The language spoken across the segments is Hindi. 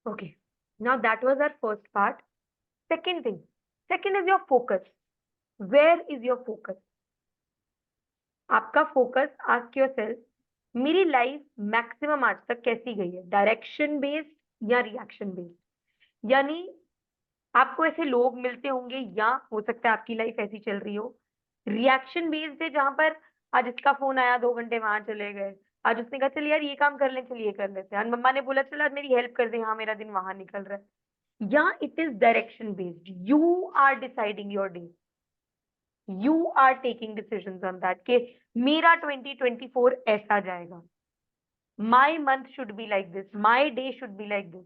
Okay. Now that was our first part. Second thing. Second is your focus. Where is your focus? आपका फोकस, आस्क योरसेल्फ, मेरी लाइफ मैक्सिमम आज तक कैसी गई है, डायरेक्शन बेस्ड या रिएक्शन बेस्ड? यानी आपको ऐसे लोग मिलते होंगे या हो सकता है आपकी लाइफ ऐसी चल रही हो, रिएक्शन बेस्ड है, जहां पर आज इसका फोन आया 2 घंटे वहां चले गए, आज उसने कहा चल यार ये काम कर ले, चलिए कर लेते हैं, आज मम्मा ने बोला चल आज मेरी हेल्प कर दे, हाँ मेरा दिन वहां निकल रहा है। या it is direction based, you are deciding your day, you are taking decisions on that कि मेरा 2024 ऐसा जाएगा, my month should be like this, my day should be like this.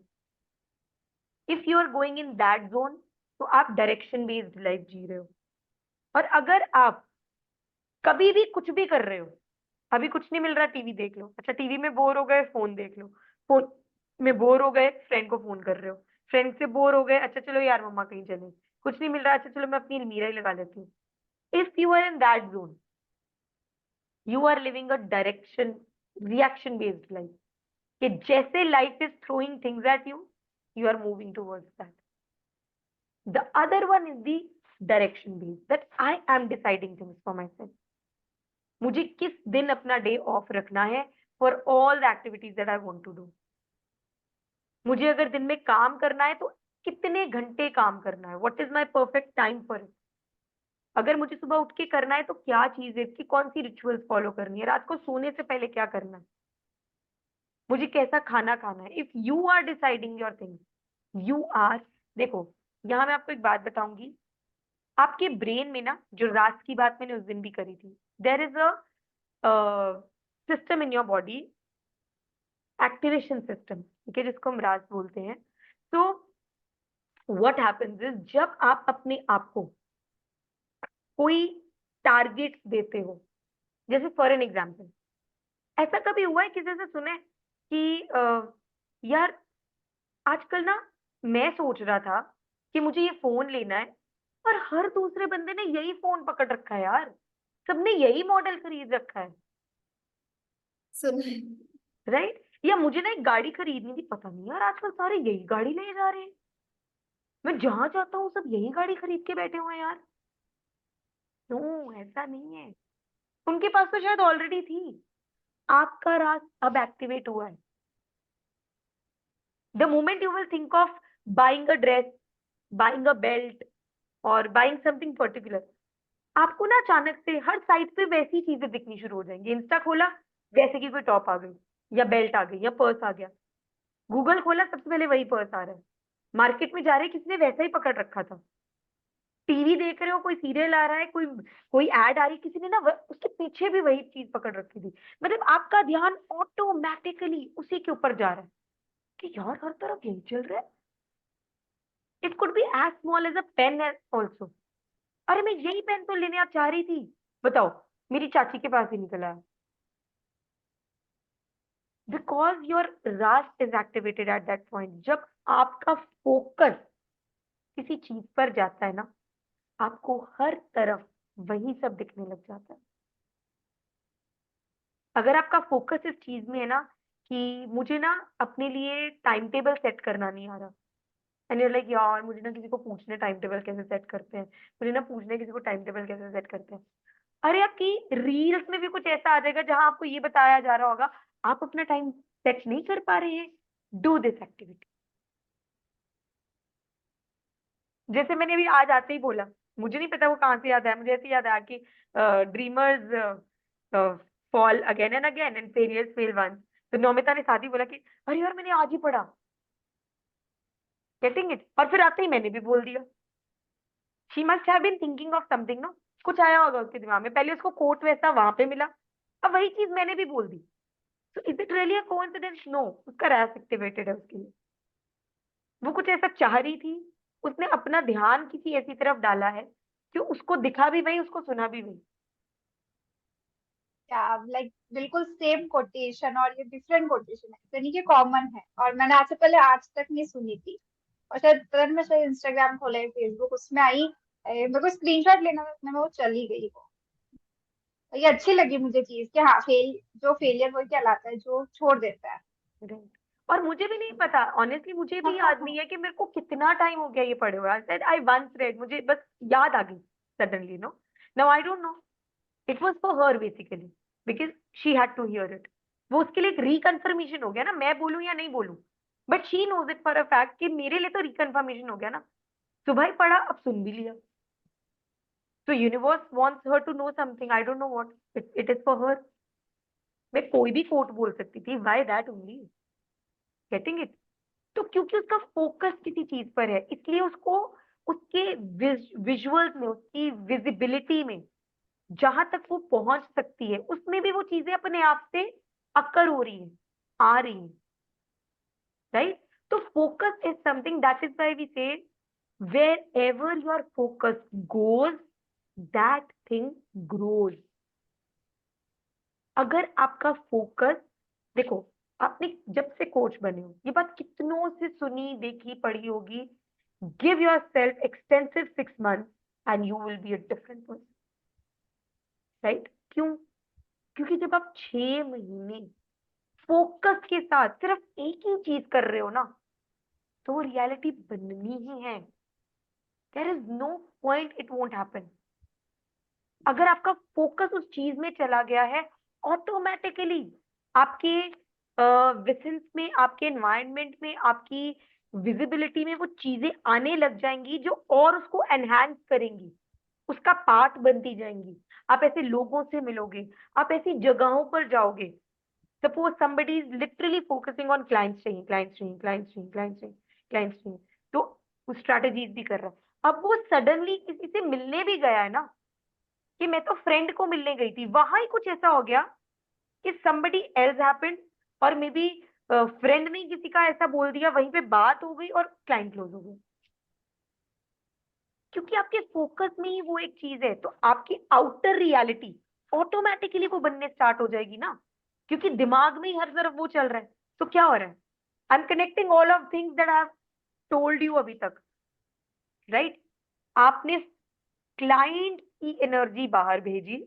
If you are going in that zone तो आप डायरेक्शन बेस्ड लाइफ जी रहे हो। और अगर आप कभी भी कुछ भी कर रहे हो, अभी कुछ नहीं मिल रहा टीवी देख लो, अच्छा टीवी में बोर हो गए फोन देख लो, फोन में बोर हो गए फ्रेंड को फोन कर रहे हो, फ्रेंड से बोर हो गए अच्छा चलो यार मम्मा कहीं चले, कुछ नहीं मिल रहा अच्छा चलो मैं अपनी अलमीरा ही लगा लेती हूँ। If you are in that zone, you are living a direction reaction based life, कि जैसे life is throwing things at you, you are moving towards that. The other one is the direction based, that I am deciding things for myself, मुझे किस दिन अपना डे ऑफ रखना है for all the activities that I want to do. मुझे अगर दिन में काम करना है तो कितने घंटे काम करना है, what is my perfect time for it. अगर मुझे सुबह उठ के करना है तो क्या चीज है इसकी, कौन सी रिचुअल्स फॉलो करनी है, रात को सोने से पहले क्या करना है, मुझे कैसा खाना खाना है। If you are deciding your things, you are, देखो यहाँ मैं आपको एक बात बताऊंगी, आपके ब्रेन में ना, जो रात की बात मैंने उस दिन भी करी थी, there is a system in your body, activation system, ठीक है, जिसको हम राज बोलते हैं। तो व्हाट हैपेंस इज, जब आप अपने आप को कोई टारगेट देते हो, जैसे फॉर एन एग्जाम्पल, ऐसा कभी हुआ है किसी से सुने कि यार आजकल ना मैं सोच रहा था कि मुझे ये फोन लेना है, और हर दूसरे बंदे ने यही फोन पकड़ रखा है यार, सबने यही मॉडल खरीद रखा है, सुना है। राइट? या मुझे ना एक गाड़ी खरीदनी थी, पता नहीं यार आजकल सारे यही गाड़ी ले जा रहे हैं, मैं जहां जाता हूँ सब यही गाड़ी खरीद के बैठे हुए हैं यार। नो, ऐसा नहीं है, उनके पास तो शायद ऑलरेडी थी, आपका राज अब एक्टिवेट हुआ है। The moment you will think of buying a dress, buying a belt और बाइंग समथिंग पर्टिकुलर, आपको ना अचानक से हर साइड पे वैसी चीजें दिखनी शुरू हो जाएंगी। इंस्टा खोला, जैसे कि कोई टॉप आ गई या बेल्ट आ गई या पर्स आ गया, गूगल खोला सबसे पहले वही पर्स आ रहा है, मार्केट में जा रहे किसी ने वैसा ही पकड़ रखा था, टीवी देख रहे हो कोई सीरियल आ रहा है, कोई कोई एड आ रही है, किसी ने ना उसके पीछे भी वही चीज पकड़ रखी थी। मतलब आपका ध्यान ऑटोमेटिकली उसी के ऊपर जा रहा है कि यार हर तरफ यही चल रहा है। It could be as small as a pen also, अरे मैं यही पेन तो लेने आप चाह रही थी, बताओ मेरी चाची के पास ही निकला है। Because your Rust is activated at that point, जब आपका फोकस किसी चीज पर जाता है ना, आपको हर तरफ वही सब दिखने लग जाता है। अगर आपका फोकस इस चीज में है ना कि मुझे ना अपने लिए टाइम टेबल सेट करना नहीं आ रहा, एंड यूर लाइक यार मुझे ना किसी को पूछने टाइम टेबल कैसे सेट करते हैं, मुझे ना पूछने किसी को टाइम टेबल कैसे सेट करते हैं, अरे आपकी रील्स में भी कुछ ऐसा आ जाएगा जहां आपको ये बताया जा रहा होगा आप अपना टाइम सेट नहीं कर पा रहे हैं, डू दिस एक्टिविटी। जैसे मैंने अभी आज आते ही बोला, मुझे नहीं पता वो कहाँ से याद आया, मुझे ऐसे याद आया कि dreamers fall again and again and failures fail once. तो नौमिता ने साथ ही बोला कि अरे यार मैंने आज ही पढ़ा, गेटिंग इट, और फिर आते ही मैंने भी बोल दिया। She must have been thinking of something, no, कुछ आया होगा उसके दिमाग में, पहले उसको कोट वैसा वहां पे मिला, अब वही चीज मैंने भी बोल दी। तो is it really a coincidence? No, उसका रैस एक्टिवेटेड है उसके लिए, वो कुछ ऐसा चाह रही थी, उसने अपना ध्यान किसी ऐसी तरफ डाला है कि उसको दिखा भी वही, उसको सुना भी वही। क्या लाइक बिल्कुल सेम कोटेशन, और ये डिफरेंट कोटेशन है, ऐसा नहीं कि कॉमन है, और मैंने आज से पहले आज तक नहीं सुनी थी। और शायद तुरंत में शायद इंस्टाग्राम खोला है, फेसबुक, उसमें आई, मेरे को स्क्रीनशॉट लेना था, उतने में वो चली गई वो। और ये अच्छी लगी मुझे चीज कि हाँ, जो फेलियर वो कहलाता है जो छोड़ देता है। राइट। और मुझे भी नहीं पता ऑनेस्टली, मुझे भी याद नहीं है कि मेरे को कितना टाइम हो गया ये पढ़े हुए। I said I once read, मुझे बस याद आ गई suddenly, no now I don't know. It was for her basically, because she had to hear it. वो उसके लिए एक रिकन्फर्मेशन हो गया ना, मैं बोलूं या नहीं बोलूं, but she knows it for a fact कि मेरे लिए तो रिकन्फर्मेशन हो गया ना। सुबह ही पढ़ा, अब सुन भी लिया। तो universe wants her to know something, I don't know what, it is for her. मैं कोई भी कोट बोल सकती थी, why that only, getting it? तो क्योंकि उसका फोकस किसी चीज पर है, इसलिए उसको उसके विजुअल्स में, उसकी विजिबिलिटी में, जहां तक वो पहुंच सकती है, उसमें भी वो चीजें अपने आप से अकर हो रही है, आ रही है, राइट? तो focus is something, that is why we say wherever your focus goes, that thing grows. अगर आपका फोकस, देखो, आपने जब से कोच बने हो, ये बात कितनों से सुनी देखी पढ़ी होगी, give your self extensive 6 months and you will be a different person, right? क्यों? क्योंकि जब आप 6 महीने फोकस के साथ सिर्फ एक ही चीज कर रहे हो ना, तो रियलिटी बननी ही है। There is no point it won't happen. अगर आपका फोकस उस चीज में चला गया है, ऑटोमेटिकली आपके विसेंस में, आपके एनवायरनमेंट में, आपकी विजिबिलिटी में वो चीजें आने लग जाएंगी जो और उसको एनहांस करेंगी, उसका पार्ट बनती जाएंगी। आप ऐसे लोगों से मिलोगे, आप ऐसी जगहों पर जाओगे। Suppose somebody is literally focusing on clients चाहिए, clients चाहिए, clients चाहिए, clients चाहिए, clients चाहिए, तो वो स्ट्रैटेजीज भी कर रहा है। अब वो सडनली किसी से मिलने भी गया है ना, कि मैं तो फ्रेंड को मिलने गई थी, वहां ही कुछ ऐसा हो गया कि somebody else happened, और मे बी फ्रेंड ने किसी का ऐसा बोल दिया, वहीं पे बात हो गई और क्लाइंट क्लोज हो गया। क्योंकि आपके फोकस में ही वो एक चीज है, तो आपकी आउटर रियलिटी ऑटोमेटिकली वो बनने स्टार्ट हो जाएगी ना, क्योंकि दिमाग में ही हर तरफ वो चल रहा है। तो क्या हो रहा है? I am connecting all of things that I have told you अभी तक, राइट? आपने क्लाइंट की एनर्जी बाहर भेजी,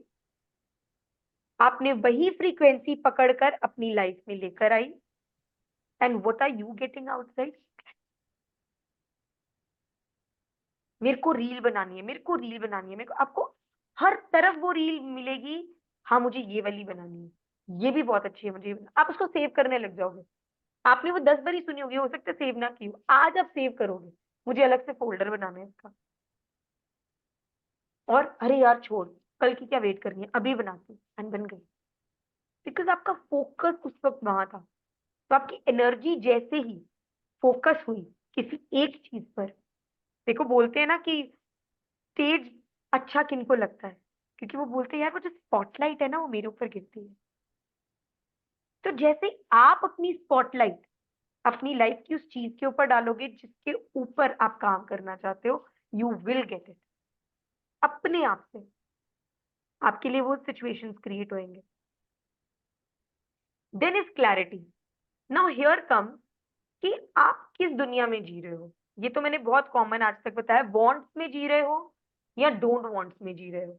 आपने वही फ्रीक्वेंसी पकड़कर अपनी लाइफ में लेकर आई, and what are you getting outside? मेरे को रील बनानी है, मेरे को रील बनानी है, मेरे को, आपको हर तरफ वो रील मिलेगी। हाँ, मुझे ये वाली बनानी है, ये भी बहुत अच्छी है, मुझे आप उसको सेव करने लग जाओगे। आपने वो 10 बार ही सुनी होगी, हो सकता है सेव ना की हो, आज आप सेव करोगे, मुझे अलग से फोल्डर बनाना है इसका। और अरे यार छोड़, कल की क्या वेट करनी है, अभी बनाती हूँ, एंड बन गई। बिकॉज आपका फोकस उस वक्त वहां था। तो आपकी एनर्जी जैसे ही फोकस हुई किसी एक चीज पर, देखो बोलते हैं ना कि स्टेज अच्छा किनको लगता है, क्योंकि वो बोलते हैं यार वो जो स्पॉटलाइट है ना, वो मेरे ऊपर गिरती है। तो जैसे आप अपनी स्पॉटलाइट अपनी लाइफ की उस चीज के ऊपर डालोगे जिसके ऊपर आप काम करना चाहते हो, यू विल गेट इट। अपने आप से आपके लिए वो सिचुएशंस क्रिएट होंगे। Then is clarity. Now here come कि आप किस दुनिया में जी रहे हो। ये तो मैंने बहुत कॉमन आज तक बताया, वांट्स में जी रहे हो या डोंट वांट्स में जी रहे हो।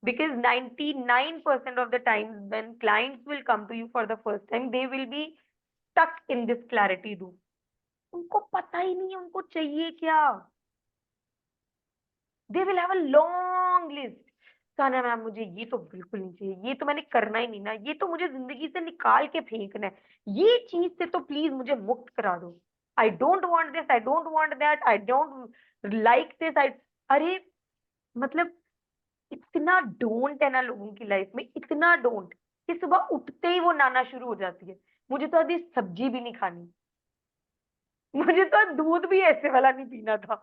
Because 99% of the times when clients will come to you for the first time, they will be stuck in this clarity loop. उनको पता ही नहीं है उनको चाहिए क्या। They will have a long list. Sana ma'am मुझे ये तो बिल्कुल नहीं चाहिए, ये तो मैंने करना ही नहीं ना, ये तो मुझे जिंदगी से निकाल के फेंकना है, ये चीज से तो प्लीज मुझे मुक्त करा दो। I don't want this, I don't want that, I don't like this, I, अरे मतलब इतना डोंट है ना लोगों की लाइफ में, इतना डोंट कि सुबह उठते ही वो नाना शुरू हो जाती है, मुझे तो आधी सब्जी भी नहीं खानी, मुझे तो आज दूध भी ऐसे वाला नहीं पीना था,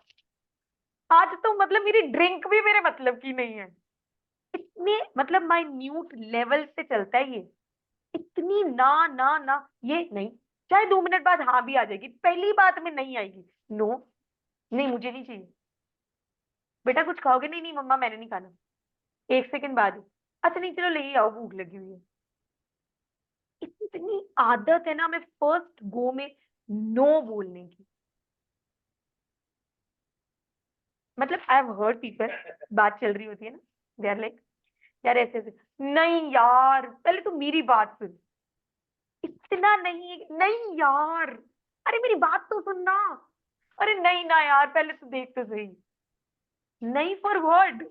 आज तो मतलब मेरी ड्रिंक भी मेरे मतलब की नहीं है। इतने मतलब माइन्यूट लेवल से चलता है ये, इतनी ना ना ना, ये नहीं, चाहे 2 मिनट बाद हाँ भी आ जाएगी, पहली बात में नहीं आएगी, नो, नहीं मुझे नहीं चाहिए। बेटा कुछ खाओगे? नहीं नहीं मम्मा मैंने नहीं खाना, 1 सेकंड बाद ही, अच्छा नहीं चलो ले ही आओ, भूख लगी हुई है। इतनी आदत है ना हमें फर्स्ट गो में नो बोलने की। मतलब आई हैव हर्ड पीपल, बात चल रही होती है ना, दे आर लाइक यार ऐसे ऐसे, नहीं यार पहले तो मेरी बात सुन, इतना नहीं, नहीं यार, अरे मेरी बात तो सुनना। अरे नहीं ना यार, पहले तो देख तो सही। नहीं फॉर व्हाट?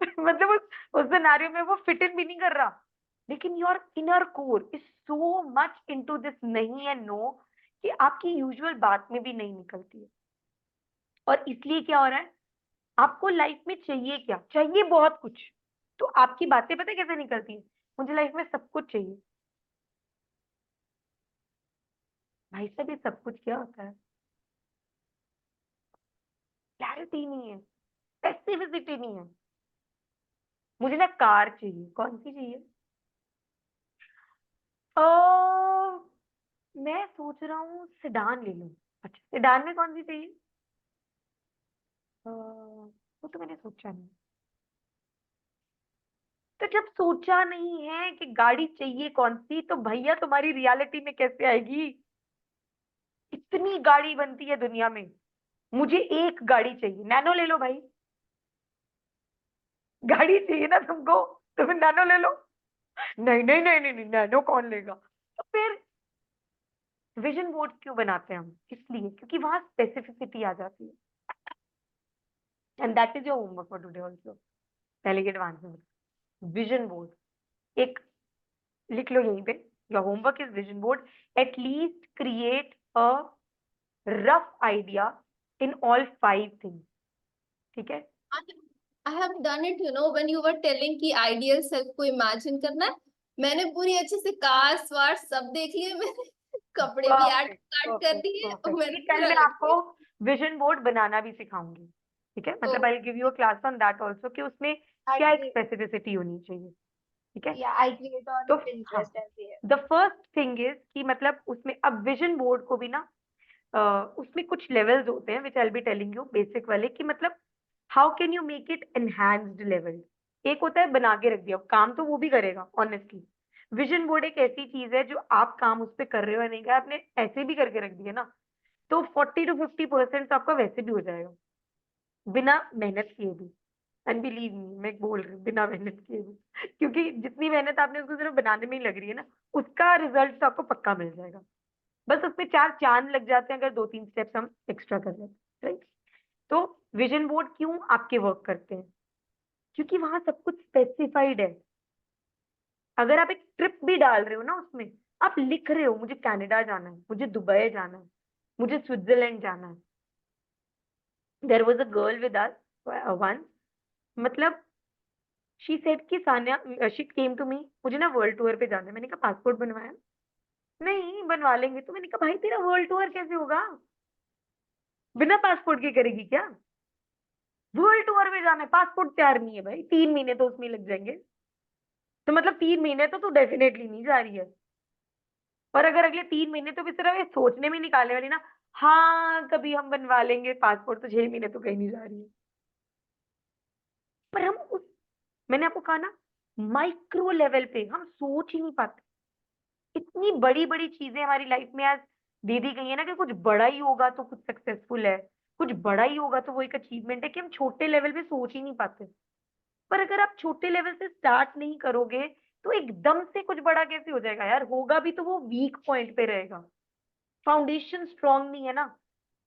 मतलब उस सिनेरियो में वो फिट इन भी नहीं कर रहा। लेकिन your inner core is so much into this नहीं एंड नो कि आपकी यूजुअल बात में भी नहीं निकलती है। और इसलिए क्या हो रहा है, आपको लाइफ में चाहिए क्या? चाहिए बहुत कुछ। तो आपकी बातें पता है कैसे निकलती है? मुझे लाइफ में सब कुछ चाहिए। भाई साहब, ये सब कुछ क्या होता है? क्लैरिटी नहीं है, स्पेसिफिसिटी नहीं है। मुझे ना कार चाहिए। कौन सी चाहिए? ओ, मैं सोच रहा हूँ सेडान ले लूं। अच्छा, सेडान में कौन सी चाहिए? वो तो मैंने सोचा नहीं। तो जब सोचा नहीं है कि गाड़ी चाहिए कौन सी, तो भैया तुम्हारी रियलिटी में कैसे आएगी? इतनी गाड़ी बनती है दुनिया में, मुझे एक गाड़ी चाहिए। नैनो ले लो भाई। गाड़ी चाहिए ना तुमको, तुम नैनो ले लो। नहीं नहीं नहीं नहीं नहीं, नैनो कौन लेगा? तो फिर विजन बोर्ड क्यों बनाते हैं हम? इसलिए क्योंकि वहां स्पेसिफिसिटी आ जाती है। And that is your homework for today also. पहले के एडवांस में विजन बोर्ड एक लिख लो यहीं पे। Your homework is vision board. At least create a rough idea in all 5 things. ठीक है? I have done it, when you were telling कि ideal self को imagine करना है, मैंने पूरी अच्छे से कार्स वार सब देख लिए मैंने। कपड़े भी ऐड परफेक्ट स्टार्ट कर परफेक्ट दिए और परफेक्ट। मैंने ये कल पूरा मैं लिख आपको लिया। विजन बोर्ड बनाना भी सिखाऊंगी। ठीक है? मतलब आई give you a class on that also कि उसमें I क्या एक create, स्पेसिफिसिटी होनी चाहिए। ठीक है? yeah, I create on तो हाँ, Pinterest as well. The first thing is कि मतलब उसमें अब विजन बोर्ड को भी ना उसमें कुछ लेवल्स होते हैं which I will be telling you, basic वाले, कि मतलब how can you make it enhanced level. एक होता है बना के रख दिया, काम तो वो भी करेगा ऑनेस्टली। विजन बोर्ड एक ऐसी चीज है जो आप काम उस पर कर रहे हो या नहीं कर, आपने ऐसे भी करके रख दिया ना, तो 40 to 50% तो आपका वैसे भी हो जाएगा, बिना मेहनत किए भी। एंड बिलीव मी, मैं बोल रही हूँ बिना मेहनत किए भी, क्योंकि जितनी मेहनत आपने उसको सिर्फ बनाने में ही लग रही है ना, उसका रिजल्ट तो आपको पक्का मिल जाएगा। बस उसमें 4 चांद लग जाते हैं अगर 2-3 स्टेप्स हम एक्स्ट्रा कर लेते हैं, राइट? तो विजन बोर्ड क्यों आपके वर्क करते हैं? क्योंकि वहां सब कुछ स्पेसिफाइड है। अगर आप एक ट्रिप भी डाल रहे हो ना उसमें, आप लिख रहे हो मुझे कनाडा जाना है, मुझे दुबई जाना है, मुझे स्विट्जरलैंड जाना है। There was a girl with us one, मतलब शी सेड कि Sania, she came to me, मुझे ना वर्ल्ड टूर पे जाना है। मैंने कहा पासपोर्ट बनवाया? नहीं, बनवा लेंगे। तो मैंने कहा भाई तेरा वर्ल्ड टूर कैसे होगा, बिना पासपोर्ट के करेगी क्या? वर्ल्ड टूर में जाना है, पासपोर्ट तैयार नहीं है भाई, 3 महीने तो उसमें लग जाएंगे। तो मतलब 3 महीने तो तू डेफिनेटली नहीं जा रही है। और अगर अगले 3 महीने तो भी सिर्फ ये सोचने में निकालने वाली ना, हाँ कभी हम बनवा लेंगे पासपोर्ट, तो 6 महीने तो कहीं नहीं जा रही है। पर हम उस, मैंने आपको कहा ना, माइक्रो लेवल पे हम सोच ही नहीं पाते। इतनी बड़ी बड़ी चीजें हमारी लाइफ में आज दे दी गई है ना, कि कुछ बड़ा ही होगा तो कुछ सक्सेसफुल है, कुछ बड़ा ही होगा तो वो एक अचीवमेंट है, कि हम छोटे लेवल पे सोच ही नहीं पाते। पर अगर आप छोटे लेवल से स्टार्ट नहीं करोगे, तो एकदम से कुछ बड़ा कैसे हो जाएगा यार? होगा भी तो वो वीक पॉइंट पे रहेगा, फाउंडेशन स्ट्रांग नहीं है ना।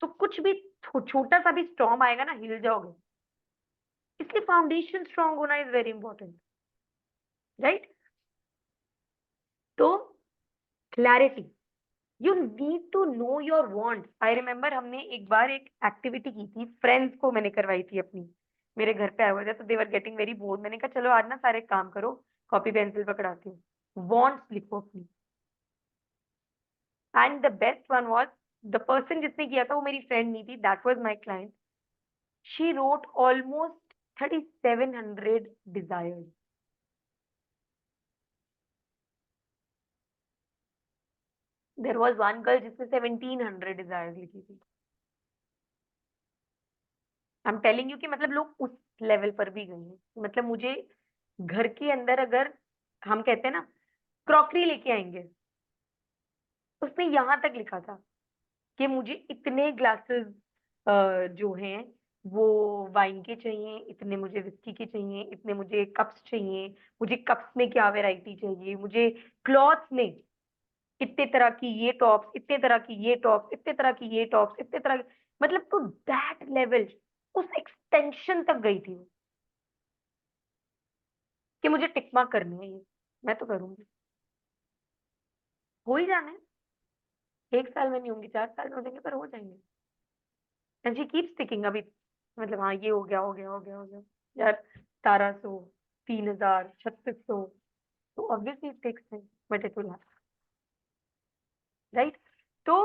तो कुछ भी छोटा सा भी स्टॉर्म आएगा ना, हिल जाओगे। इसलिए फाउंडेशन स्ट्रांग होना इज वेरी इंपॉर्टेंट, राइट? तो clarity, you need to know your wants. I remember हमने एक बार एक एक्टिविटी की थी, फ्रेंड्स को मैंने करवाई थी अपनी, मेरे घर पे आए हुए थे तो दे वर गेटिंग वेरी बोर्ड। मैंने कहा चलो आज ना सारे काम करो, कॉपी पेंसिल पकड़ाती हूँ, वांट्स लिखो अपनी। And the best one was, the person जिसने किया था वो मेरी फ्रेंड नहीं थी, that was my client. She wrote almost 3700 desires. There was one girl जिसने 1700 डिजायर्स लिखी थी। आई एम टेलिंग यू कि मतलब लोग उस लेवल पर भी गए हैं। मतलब मुझे घर के अंदर अगर हम कहते हैं ना क्रॉकरी लेके आएंगे, उसने यहाँ तक लिखा था कि मुझे इतने ग्लासेस जो हैं वो वाइन के चाहिए, इतने मुझे विस्की के चाहिए, इतने मुझे कप्स चाहिए, मुझे कप्स में क्या वैरायटी चाहिए, मुझे क्लॉथ्स में इतने तरह की ये टॉप्स, इतने तरह की ये टॉप्स, इतने तरह की ये टॉप्स, इतने तरह की, मतलब टू दैट लेवल, उस एक्सटेंशन तक गई थी वो, कि मुझे टिक मार्क करनी है ये, मैं तो करूंगी, हो ही जाना है। 1 साल में नहीं होंगी, 4 साल में हो जाएंगे, पर हो जाएंगे। And she keep sticking. अभी मतलब हाँ, ये हो गया, हो गया, हो गया, हो गया यार, 1700, 3000, 3600, तो obviously it takes time, but it will happen, right? तो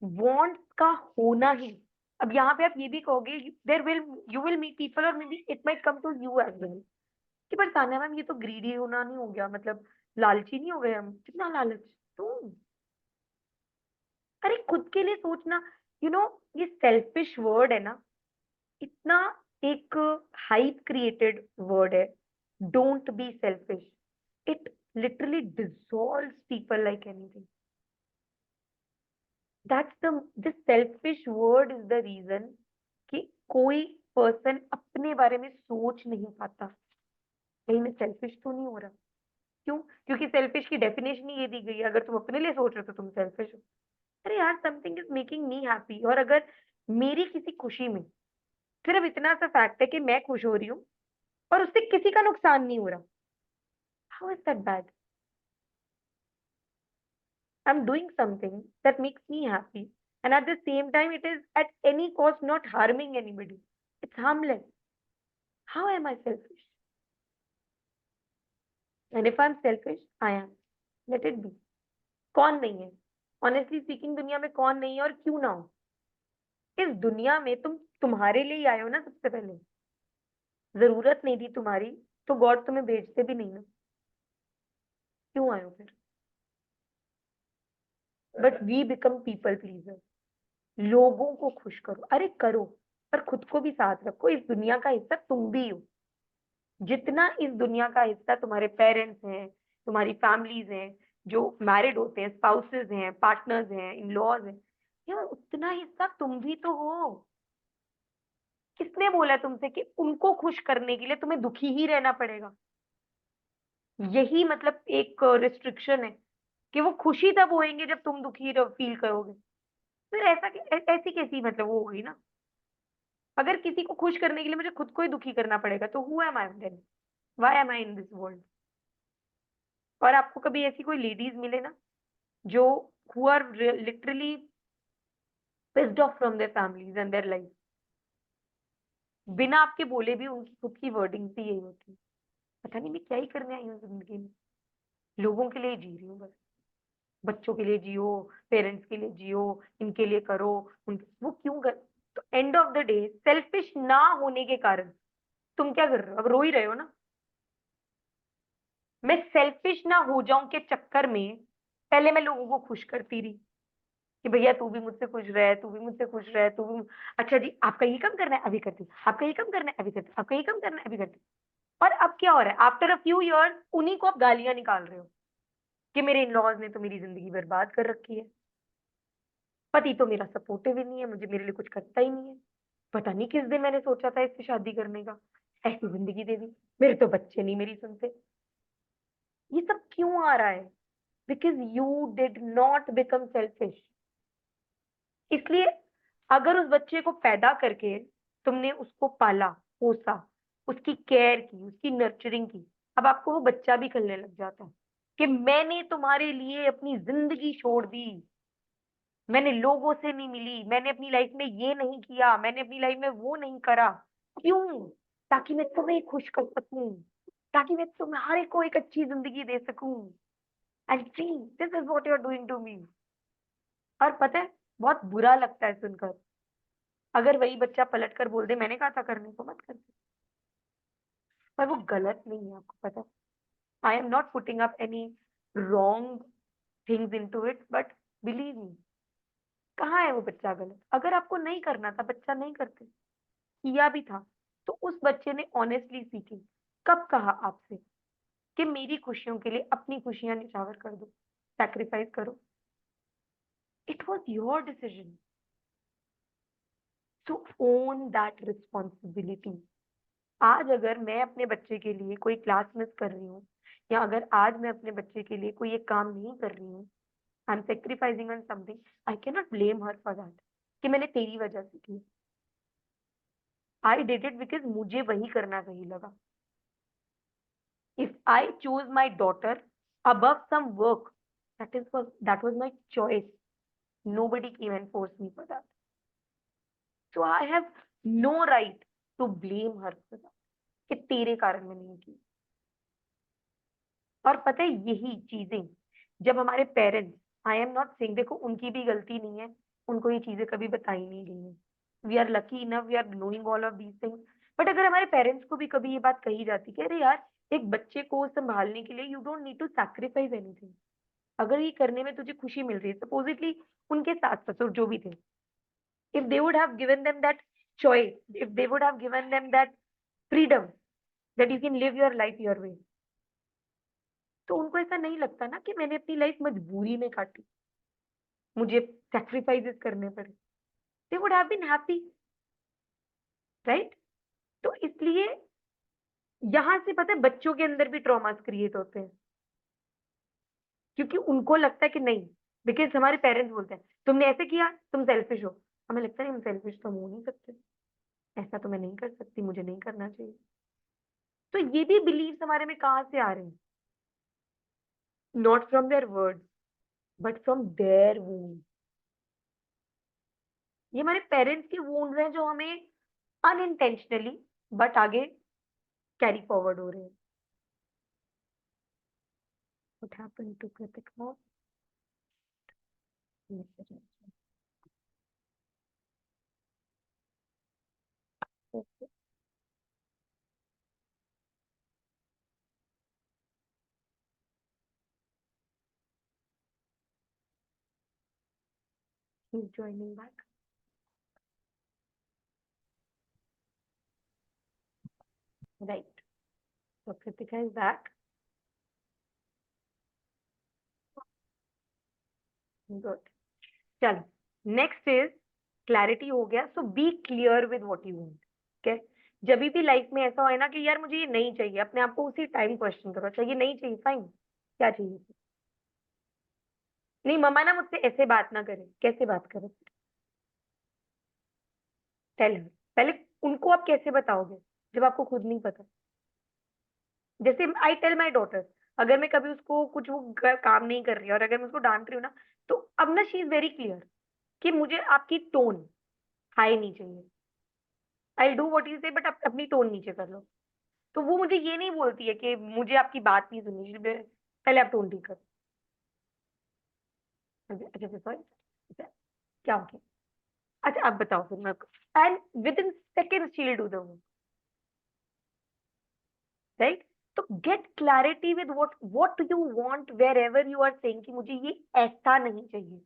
वांट का होना ही, अब यहाँ पे आप ये भी कहोगे, there will, you will meet people और maybe it might come to you as well, कि पर तान्या मैम ये तो ग्रीडी होना नहीं हो गया, मतलब लालची नहीं हो गए हम? कितना लालच? तुम, अरे खुद के लिए सोचना, यू नो, ये सेल्फिश वर्ड है ना, इतना एक हाइप क्रिएटेड वर्ड है। Don't be selfish, it literally dissolves people like anything. That's the selfish word is the reason कि कोई पर्सन अपने बारे में सोच नहीं पाता, कहीं मैं सेल्फिश तो नहीं हो रहा। क्यों? क्योंकि सेल्फिश की डेफिनेशन ही ये दी गई है, अगर तुम अपने लिए सोच रहे हो तो तुम सेल्फिश हो। अरे यार, something is making me happy, और अगर मेरी किसी खुशी में सिर्फ इतना सा फैक्ट है कि मैं खुश हो रही हूँ और उससे किसी का नुकसान नहीं हो रहा, how is that bad? I'm doing something that makes me happy, and at the same time it is at any cost not harming anybody, it's harmless. How am I selfish? And if I'm selfish, I am, let it be. कौन नहीं है? Honestly speaking, दुनिया में कौन नहीं है, और क्यों ना हो? इस दुनिया में तुम तुम्हारे लिए ही आए हो ना, सबसे पहले। जरूरत नहीं थी तुम्हारी तो गॉड तुम्हें भेजते भी नहीं ना, क्यों आए हो फिर? But we become people pleaser, लोगों को खुश करो, अरे करो, पर खुद को भी साथ रखो। इस दुनिया का हिस्सा तुम भी हो, जितना इस दुनिया का हिस्सा तुम्हारे पेरेंट्स हैं, तुम्हारी फैमिलीज हैं, जो मैरिड होते हैं, स्पाउसेस हैं, पार्टनर्स हैं, इन लॉज हैं, यार उतना हिस्सा तुम भी तो हो। किसने बोला तुमसे कि उनको खुश करने के लिए तुम्हें दुखी ही रहना पड़ेगा? यही मतलब एक रिस्ट्रिक्शन है कि वो खुशी तब होएंगे जब तुम दुखी फील करोगे। फिर ऐसी कैसी मतलब वो होगी ना, अगर किसी को खुश करने के लिए मुझे खुद को ही दुखी करना पड़ेगा तो who am I then? Why am I in this world? और आपको कभी ऐसी कोई लेडीज मिले ना, जो who are literally pissed off from their families and their life, बिना आपके बोले भी उनकी खुद की वर्डिंग भी यही होती है, पता नहीं मैं क्या ही करने आई हूँ जिंदगी में, लोगों के लिए जी रही हूँ बस, बच्चों के लिए जियो, पेरेंट्स के लिए जियो, इनके लिए करो, वो क्यों कर? तो end of the day selfish ना होने के कारण तुम क्या कर रहे हो? अब रो ही रहे हो ना। मैं सेल्फिश ना हो जाऊं के चक्कर में पहले मैं लोगों को खुश करती रही, कि भैया तू भी मुझसे खुश रहे, तू भी मुझसे खुश रहे, तू भी, अच्छा जी आपका ये कम करना है अभी करती, आपका ये कम करना है अभी करती, आपका ये कम करना है अभी करती। और अब क्या हो रहा है? आफ्टर अ फ्यू इयर्स उन्हीं को आप गालियां निकाल रहे हो कि मेरे इन लॉज ने तो मेरी जिंदगी बर्बाद कर रखी है, पति तो मेरा सपोर्टिव ही नहीं है, मुझे मेरे लिए कुछ करता ही नहीं है, पता नहीं किस दिन मैंने सोचा था इससे शादी करने का, ऐसी जिंदगी दे दी, मेरे तो बच्चे नहीं मेरी सुनते। ये सब क्यों आ रहा है? Because you did not become selfish. इसलिए अगर उस बच्चे को पैदा करके तुमने उसको पाला, पोसा, उसकी केयर की, उसकी नर्चरिंग की, अब आपको वो बच्चा भी खलने लग जाता है कि मैंने तुम्हारे लिए अपनी जिंदगी छोड़ दी, मैंने लोगों से नहीं मिली, मैंने अपनी लाइफ में ये नहीं किया, मैंने अपनी लाइफ में वो नहीं करा। क्यों? ताकि मैं तुम्हें खुश कर सकूं, ताकि मैं तुम्हारे को एक अच्छी जिंदगी दे सकूं। And see, this is what you are doing to me. और पता है, बहुत बुरा लगता है सुनकर, अगर वही बच्चा पलट कर बोल दे मैंने कहा था करने को मत करते, पर वो गलत नहीं है, आपको पता है। I am not putting up any wrong things into it, but believe me, कहाँ है वो बच्चा गलत? अगर आपको नहीं करना था, बच्चा नहीं करते, किया भी था, तो उस बच्चे ने ऑनेस्टली स्पीकिंग कब कहा आपसे कि मेरी खुशियों के लिए अपनी खुशियां निछावर कर दो, सैक्रिफाइस करो? It was your decision, to own that responsibility. आज अगर मैं अपने बच्चे के लिए कोई क्लास मिस कर रही हूँ, या अगर आज मैं अपने बच्चे के लिए कोई एक काम नहीं कर रही हूँ, I M sacrificing on something, I can not blame her for that कि मैंने तेरी वजह से की। आई डिड इट बिकॉज मुझे वही करना सही लगा। If I choose my daughter above some work, that was my choice. Nobody came and forced me for that. So I have no right to blame her for that कि तेरे कारण मैंने नहीं की। और पता है यही चीजें जब हमारे parents, I am not saying, देखो उनकी भी गलती नहीं है, उनको ये चीजें कभी बताई नहीं गई हैं, we are lucky enough, we are knowing all of these things. But अगर हमारे पेरेंट्स को भी कभी ये बात कही जाती कि अरे यार एक बच्चे को संभालने के लिए you don't need to sacrifice anything, अगर ये करने में तुझे खुशी मिल रही है, सपोजिटली उनके सास ससुर जो भी थे, if they would have given them that choice, if they would have given them that freedom that you can live your life your way, तो उनको ऐसा नहीं लगता ना कि मैंने अपनी लाइफ मजबूरी में काटी, मुझे सैक्रिफाइसेस करने पड़े। They would have been happy, right? तो इसलिए यहां से पता है बच्चों के अंदर भी ट्रॉमास क्रिएट होते हैं, क्योंकि उनको लगता है कि नहीं, बिकॉज हमारे पेरेंट्स बोलते हैं तुमने ऐसे किया तुम सेल्फिश हो, हमें लगता है हम सेल्फिश तो हम हो नहीं सकते, ऐसा तो मैं नहीं कर सकती, मुझे नहीं करना चाहिए। तो ये भी बिलीव्स हमारे में कहाँ से आ रहे हैं? Not from their words but from their wound. ये हमारे पेरेंट्स के वूंड्स हैं जो हमें अनइंटेंशनली बट आगे कैरी फॉरवर्ड हो रहे हैं। What happened to Kritik now? Okay, he's joining back. Right. So Kritika is back. Good. चलो, नेक्स्ट इज क्लैरिटी हो गया, so be clear with what you want. ठीक है, जब भी लाइफ में ऐसा होए ना कि यार मुझे ये नहीं चाहिए, अपने आप को उसी टाइम क्वेश्चन करो, चाहिए नहीं चाहिए, फाइन, क्या चाहिए? नहीं मम्मा ना मुझसे ऐसे बात ना करे, कैसे बात करो? Tell her. पहले उनको आप कैसे बताओगे जब आपको खुद नहीं पता? जैसे आई टेल माई डॉटर, अगर मैं कभी उसको कुछ वो काम नहीं कर रही है और अगर मैं उसको डांट रही हूँ ना, तो अब ना शी इज वेरी क्लियर कि मुझे आपकी टोन हाई नहीं चाहिए, आई डू व्हाट यू से बट अपनी टोन नीचे कर लो। तो वो मुझे ये नहीं बोलती है कि मुझे आपकी बात नहीं सुननी चाहिए, पहले आप टोन ठीक करो। अच्छा सॉरी, अच्छा क्या हो गया? अच्छा आप बताओ फिर मैं, and within second she will do the work, right? तो get clarity with what you want wherever you are saying कि मुझे ये ऐसा नहीं चाहिए।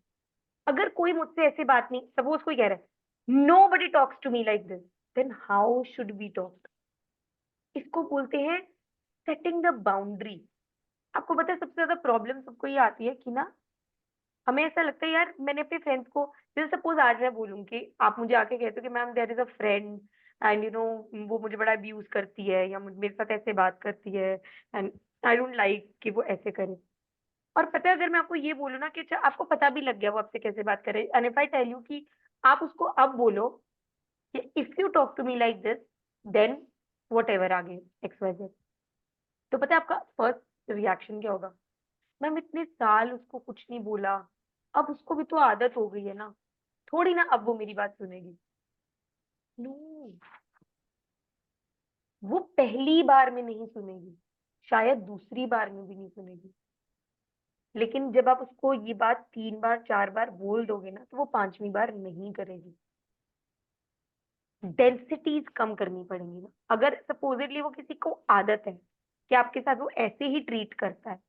अगर कोई मुझसे ऐसी बात नहीं, सपोज कोई कह रहा है nobody talks to me like this, then how should be talk? इसको बोलते हैं सेटिंग द बाउंड्री। आपको पता है सबसे ज्यादा प्रॉब्लम सबको ये आती है कि ना, हमें ऐसा लगता है यार मैंने अपने फ्रेंड्स को, जैसे सपोज आज मैं बोलूँ कि आप मुझे आके कहते हो कि ma'am there is a friend and you know वो मुझे बड़ा अब्यूज करती है या मेरे साथ ऐसे बात करती है एंड आई डोंट लाइक कि वो ऐसे करे। और पता है अगर मैं आपको ये बोलूँ ना कि अच्छा आपको पता भी लग गया वो आपसे कैसे बात करे, and if I tell you कि आप उसको अब बोलो कि if you talk to me like this then whatever आगे एक्स वाई जेड, तो पता है आपका फर्स्ट रिएक्शन क्या होगा? मैम इतने साल उसको कुछ नहीं बोला, अब उसको भी तो आदत हो गई है ना, थोड़ी ना अब वो मेरी बात सुनेगी। नो, वो पहली बार में नहीं सुनेगी, शायद दूसरी बार में भी नहीं सुनेगी, लेकिन जब आप उसको ये बात 3 बार 4 बार बोल दोगे ना, तो वो 5वीं बार नहीं करेगी। डेंसिटीज कम करनी पड़ेंगी ना। अगर सपोजिटली वो किसी को आदत है कि आपके साथ वो ऐसे ही ट्रीट करता है,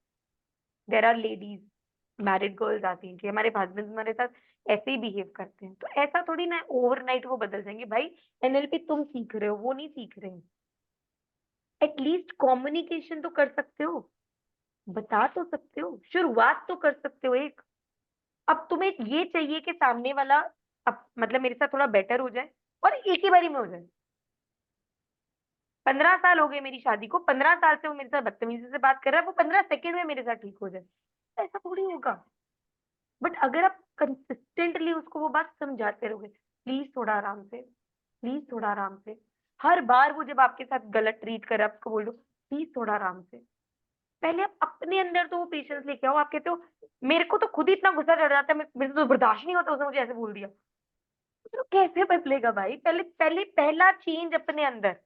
there are ladies married girls आती हैं कि हमारे हस्बैंड हमारे साथ ऐसे ही बिहेव करते हैं, तो ऐसा थोड़ी ना ओवरनाइट वो बदल जाएंगे। भाई एनएलपी तुम सीख रहे हो, वो नहीं सीख रहे हैं। एटलीस्ट कम्युनिकेशन तो कर सकते हो, बता तो सकते हो, शुरुआत तो कर सकते हो एक। अब तुम्हें ये चाहिए कि सामने वाला अब मतलब मेरे साथ थोड़ा बेटर हो जाए और एक ही बारी में हो जाए। 15 साल हो गए मेरी शादी को, 15 साल से वो मेरे साथ बदतमीजी से बात कर रहा है, वो 15 सेकंड में मेरे साथ ठीक हो जाए, ऐसा थोड़ी होगा। बट अगर आप कंसिस्टेंटली उसको वो बात समझाते रहोगे, प्लीज थोड़ा आराम से, प्लीज थोड़ा आराम से, हर बार वो जब आपके साथ गलत ट्रीट करे आप उसको बोल दो प्लीज थोड़ा आराम से। पहले आप अपने अंदर तो वो पेशेंस लेके आओ। आप कहते हो मेरे को तो खुद ही इतना गुस्सा चढ़ जाता है, मेरे से तो बर्दाश्त नहीं होता, उसने मुझे ऐसे बोल दिया। तो कैसे बदलेगा भाई? पहले पहले पहला चेंज अपने अंदर।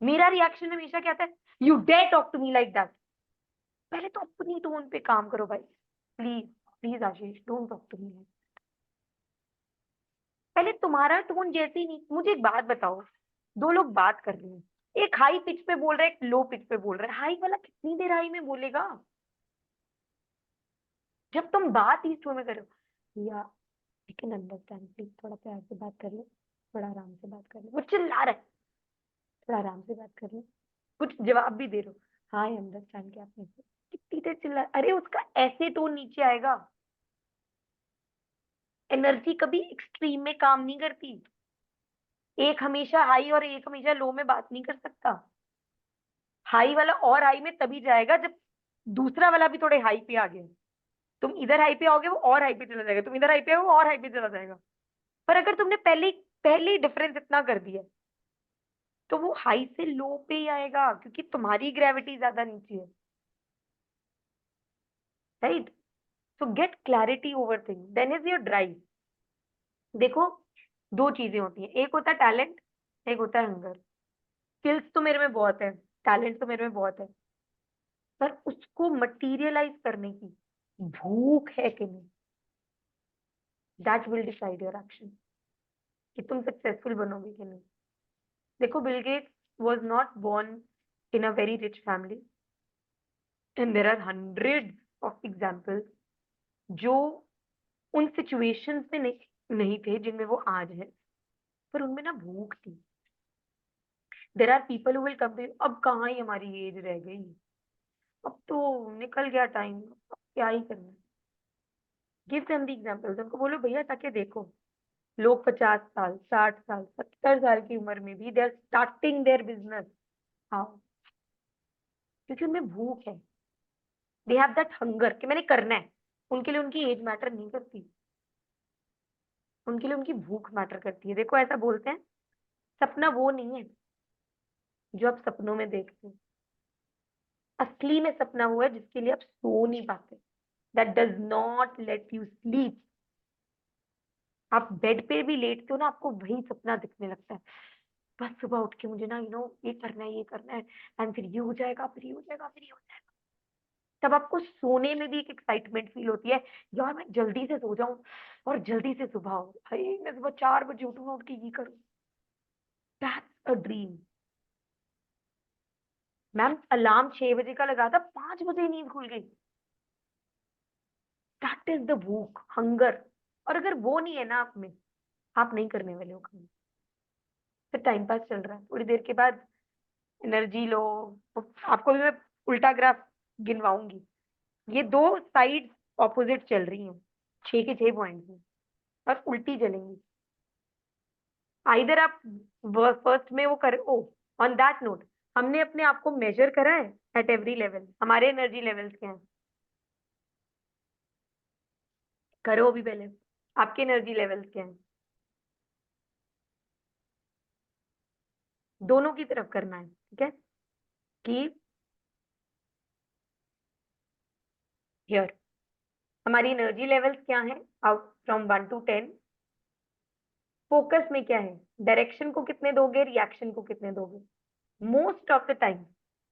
मेरा रिएक्शन हमेशा क्या था, you dare talk to me like that. पहले तो अपनी टोन पे काम करो भाई, please please Ashish don't talk to me. पहले तुम्हारा टोन जैसे ही नहीं। मुझे एक बात बताओ, दो लोग बात कर रहे हैं, एक हाई पिच पे बोल रहा है, एक लो पिच पे बोल रहा है, हाई वाला कितनी देर हाई में बोलेगा? जब तुम बात इस टोन में करो, या आई कैन अंडरस्टैंड, प्लीज थोड़ा प्यार से बात कर लो, थोड़ा आराम से बात कर लो। वो चिल्ला रहा है, थोड़ा आराम से बात कर लो, कुछ जवाब भी दे रहे हो, हाँ आई अंडरस्टैंड कि आपने कितनी देर चिल्ला। अरे उसका ऐसे टोन नीचे आएगा। एनर्जी कभी एक्सट्रीम में काम नहीं करती। एक हमेशा हाई और एक हमेशा लो में बात नहीं कर सकता। हाई वाला और हाई में तभी जाएगा जब दूसरा वाला भी थोड़े हाई पे आ गया। तुम इधर हाई पे आओगे वो और हाई पे चला जाएगा, तुम इधर हाई पे आओगे वो और हाई पे चला जाएगा। पर अगर तुमने पहले पहले डिफरेंस इतना कर दिया तो वो हाई से लो पे ही आएगा, क्योंकि तुम्हारी ग्रेविटी ज्यादा नीचे है। Right? So get clarity over thing, then is your drive. देखो, दो चीजें होती हैं, एक होता है टैलेंट, एक होता है हंगर। स्किल्स तो मेरे में बहुत है, टैलेंट तो मेरे में बहुत है, पर उसको मटीरियलाइज करने की भूख है कि नहीं, that will decide your action, कि तुम सक्सेसफुल बनोगे कि नहीं। देखो, Bill Gates was not born in a very rich family, and there are hundreds of examples जो उन सिचुएशंस में नहीं थे जिनमें वो आज है, पर उनमें ना भूख थी। There are people who will come to, अब कहाँ ही हमारी एज रह गई, अब तो निकल गया टाइम, अब क्या ही करना। गिव देम द एग्जांपल्स, उनको बोलो भैया जाके देखो, लोग 50 साल 60 साल 70 साल की उम्र में भी they are starting their business. How? क्योंकि उनमें भूख है, दे हैव दैट हंगर कि मैंने करना है। उनके लिए उनकी एज मैटर नहीं करती, उनके लिए उनकी भूख मैटर करती है। देखो, ऐसा बोलते हैं सपना वो नहीं है जो आप सपनों में देखते हैं, असली में सपना वो है जिसके लिए आप सो नहीं पाते, that does not let you sleep. आप बेड पे भी लेटते हो ना, आपको वही सपना दिखने लगता है, बस सुबह उठ के मुझे ना ये करना है, ये करना है, एंड फिर ये हो जाएगा, फिर ये हो जाएगा, फिर ये हो जाएगा। तब आपको सोने में भी एक एक्साइटमेंट फील होती है, यार मैं जल्दी से सो जाऊं और जल्दी से सुबह हो, भाई मैं सुबह 4 बजे उठूंगा, उठ के ये करूं। That's a dream. Ma'am alarm 6 बजे का लगा था, 5 बजे ही नींद खुल गई। दैट इज द भूख, हंगर। और अगर वो नहीं है ना आप में, आप नहीं करने वाले हो काम। फिर टाइम पास चल रहा है, थोड़ी देर के बाद एनर्जी लो। आपको भी मैं उल्टा ग्राफ गिनवाऊंगी, ये दो साइड ऑपोजिट चल रही हैं 6 के 6 पॉइंट्स में, और उल्टी चलेंगी। आइदर आप फर्स्ट में वो कर ओ। ऑन दैट नोट, हमने अपने आप को मेजर करा है एट एवरी लेवल, हमारे एनर्जी लेवल्स क्या हैं? करो अभी पहले, आपके एनर्जी लेवल्स क्या हैं? दोनों की तरफ करना है, ठीक है? कि हियर हमारी एनर्जी लेवल्स क्या हैं, आउट फ्रॉम 1 to 10। फोकस में क्या है, डायरेक्शन को कितने दोगे, रिएक्शन को कितने दोगे? Most of the time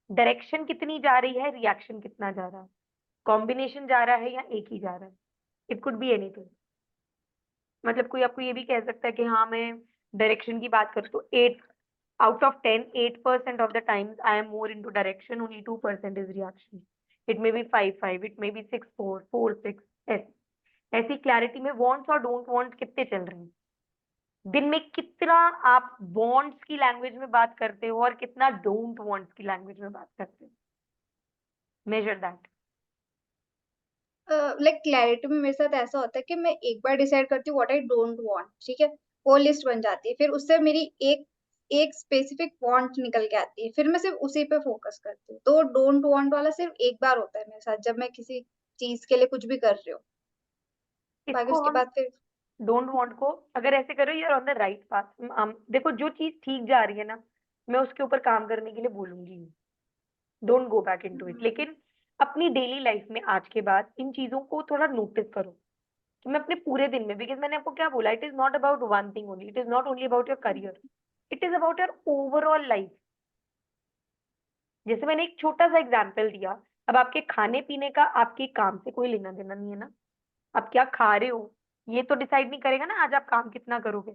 direction कितनी जा रही है, रिएक्शन कितना जा रहा है, कॉम्बिनेशन जा रहा है या एक ही जा रहा है। It could be anything. मतलब कोई आपको ये भी कह सकता है कि हाँ मैं डायरेक्शन की बात करूँ तो 8 out of 10, 8% of the times I am more into direction, only 2% is reaction. It may be 5-5, it may be 6-4, 4-6, ऐसे। ऐसी क्लैरिटी में वॉन्ट्स और डोंट वांट कितने चल रहे हैं, दिन में कितना आप वॉन्ट्स की लैंग्वेज में बात करते हो और कितना डोंट वांट्स की लैंग्वेज में बात करते हो, मेजर दैट। लाइक क्लैरिटी में मेरे साथ ऐसा होता है कि मैं एक बार डिसाइड करती हूँ व्हाट आई डोंट वांट, ठीक है, वो लिस्ट बन जाती है, फिर उससे मेरी एक एक स्पेसिफिक वांट निकल के आती है, फिर मैं सिर्फ उसी पे फोकस करती हूँ। तो डोंट वांट वाला सिर्फ एक बार होता है मेरे साथ, जब मैं किसी चीज के लिए कुछ भी कर रही हूँ। बाकी इसको उसके हम बाद फिर डोंट वांट को अगर ऐसे करो, you are on the right path. देखो जो चीज ठीक जा रही है ना, मैं उसके ऊपर काम करने के लिए बोलूंगी, don't go back into it. लेकिन अपनी डेली लाइफ में आज के बाद इन चीजों को थोड़ा नोटिस करो कि मैं अपने पूरे दिन में, बिकॉज मैंने आपको क्या बोला, it is not about one thing only, it is not only about your career, it is about your overall life. जैसे मैंने एक छोटा सा एग्जाम्पल दिया, अब आपके खाने पीने का आपके काम से कोई लेना देना नहीं है ना, आप क्या खा रहे हो ये तो डिसाइड नहीं करेगा ना आज आप काम कितना करोगे।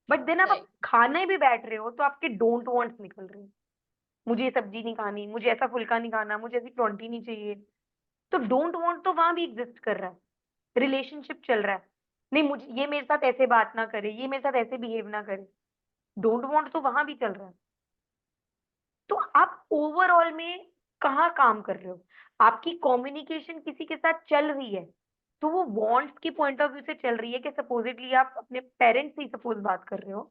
बट देन आप राइट। खाने भी बैठ रहे हो तो आपके डोंट वांट्स निकल रहे हैं, मुझे ये सब्जी नहीं खानी, मुझे ऐसा फुल्का नहीं खाना, मुझे ऐसी क्वांटिटी नहीं चाहिए। तो डोंट वांट तो वहां भी एग्जिस्ट कर रहा है, रिलेशनशिप चल रहा है, नहीं मुझे ये मेरे साथ ऐसे बात ना करे, ये मेरे साथ ऐसे बिहेव ना करे, डोंट वांट तो वहां भी चल रहा है। तो आप ओवरऑल में कहाँ काम कर रहे हो, आपकी कम्युनिकेशन किसी के साथ चल रही है तो वो वांट्स की पॉइंट ऑफ व्यू से चल रही है कि सपोजिटली आप अपने पेरेंट्स से सपोज बात कर रहे हो,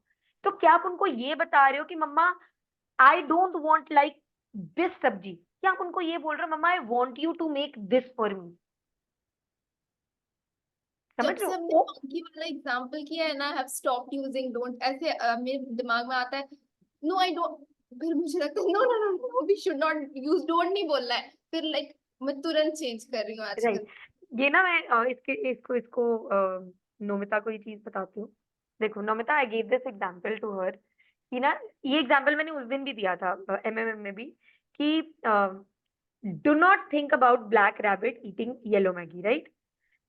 तो क्या आप उनको ये बता रहे हो कि mamma I don't want like this sabzi, क्या आप उनको ये बोल रहे हो mamma I want you to make this for me? समझ जब रहे से हो हमने मंकी वाला एग्जांपल किया है ना, हैव स्टॉप्ड यूजिंग डोंट, ऐसे मेरे दिमाग में आता है नो आई डोंट, फिर मुझे लगता है no no no no we should not use don't, नहीं बोलना है, फिर लाइक मैं तुरंत चेंज कर रही हूँ राइट। आजकल। ये ना मैं इसको नोमिता को ये चीज बताती हूँ। देखो Nomita, I gave this example to her कि ना, ये एग्जांपल मैंने उस दिन भी दिया था एमएमएम में भी कि do not think about black rabbit eating yellow Maggi, right?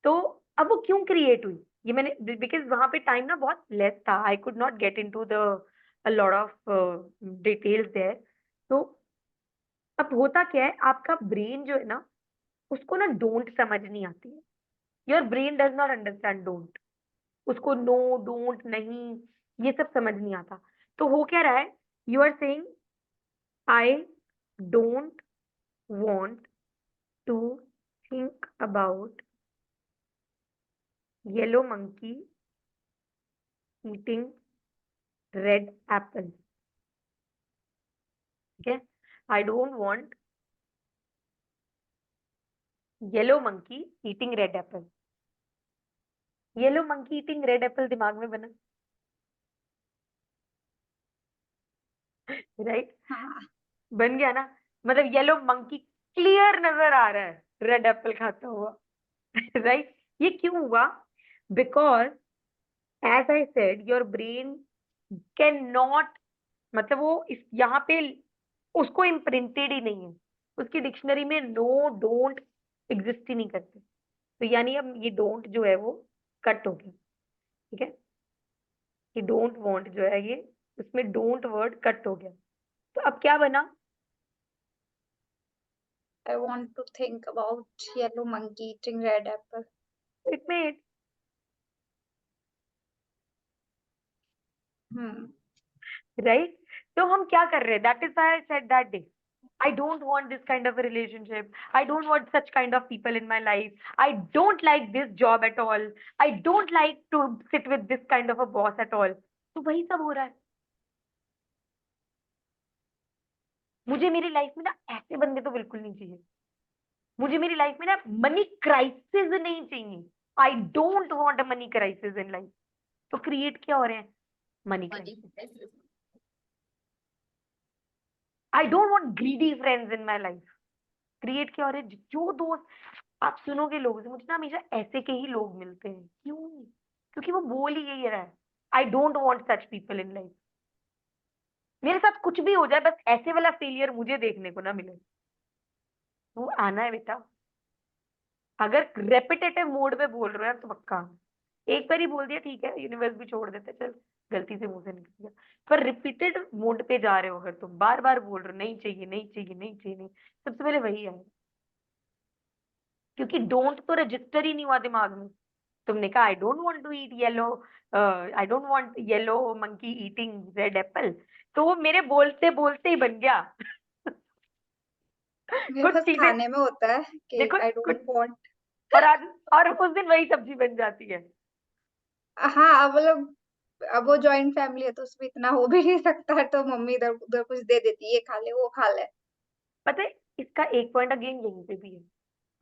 तो अब वो क्यों क्रिएट हुई, ये मैंने, बिकॉज वहां पे टाइम ना बहुत लेस था, I could not get into the a lot of details there. तो अब होता क्या है, आपका ब्रेन जो है ना, उसको ना डोंट समझ नहीं आती है, your brain does not understand don't, उसको नो डोंट नहीं ये सब समझ नहीं आता। तो हो क्या रहा है, you are saying I don't want to think about yellow monkey eating red apple, ठीक है? I don't want yellow monkey eating red apple, yellow monkey eating red apple दिमाग में बना, राइट? हाँ बन गया ना, मतलब येलो मंकी क्लियर नजर आ रहा है रेड एप्पल खाता हुआ, राइट? ये क्यों हुआ? Because as I said your brain can not, मतलब वो इस यहाँ पे उसको इम्प्रिंटेड ही नहीं है, उसकी डिक्शनरी में नो डोंट एग्जिस्ट ही नहीं करते। तो यानी अब ये डोंट जो है वो कट हो गया, ठीक है? ये डोंट वांट जो है ये, उसमें डोंट वर्ड कट हो गया। तो अब क्या बना? I want to think about yellow monkey eating red apple. It में Hmm. राइट। तो हम क्या कर रहे हैं, that is why I said that day I don't want this kind of a relationship. I don't want such kind of people in my life. I don't like this job at all. I don't like to sit with this kind of a boss at all. तो वही सब हो रहा है। मुझे मेरी लाइफ में ना ऐसे बंदे तो बिल्कुल नहीं चाहिए, मुझे मेरी लाइफ में ना मनी क्राइसिस नहीं चाहिए। आई don't want a money crisis in life. तो क्रिएट क्या हो रहे हैं? Money crisis. I don't want greedy friends in my life. Create क्या हो रहा है? जो दोस्त आप सुनोगे लोगों से, मुझे ना हमेशा ऐसे के ही लोग मिलते हैं, क्यों? क्योंकि वो बोल ही यही रहा है, I don't want such people in life. मेरे साथ कुछ भी हो जाए बस ऐसे वाला फेलियर मुझे देखने को ना मिले। वो आना है बेटा, अगर रेपिटेटिव मोड पे बोल रहे हैं तो पक्का, एक बार ही बोल दिया ठीक है, यूनिवर्स भी छोड़ देते, चल गलती से मुंह से निकल गया। पर रिपीटेड मोड पे जा रहे हो अगर तुम बार बार बोल रहे हो नहीं चाहिए नहीं चाहिए नहीं चाहिए नहीं, सबसे पहले वही है, क्योंकि डोंट तो रजिस्टर ही नहीं हुआ दिमाग में। तुमने कहा I don't want to eat yellow, I don't want yellow monkey eating red apple, तो वो मेरे बोलते बोलते ही बन गया। मेरे कुछ पास चीजें, खाने में होता है कि देखो I कुछ, don't want. और आज और उस दिन वही सब्जी बन जाती है। हाँ अब मतलब अब वो जॉइंट फैमिली है तो उसमें इतना हो भी नहीं सकता है, तो मम्मी इधर उधर कुछ दे देती है, ये खा ले वो खा ले। पता है इसका एक पॉइंट अगेन यहीं पे भी है,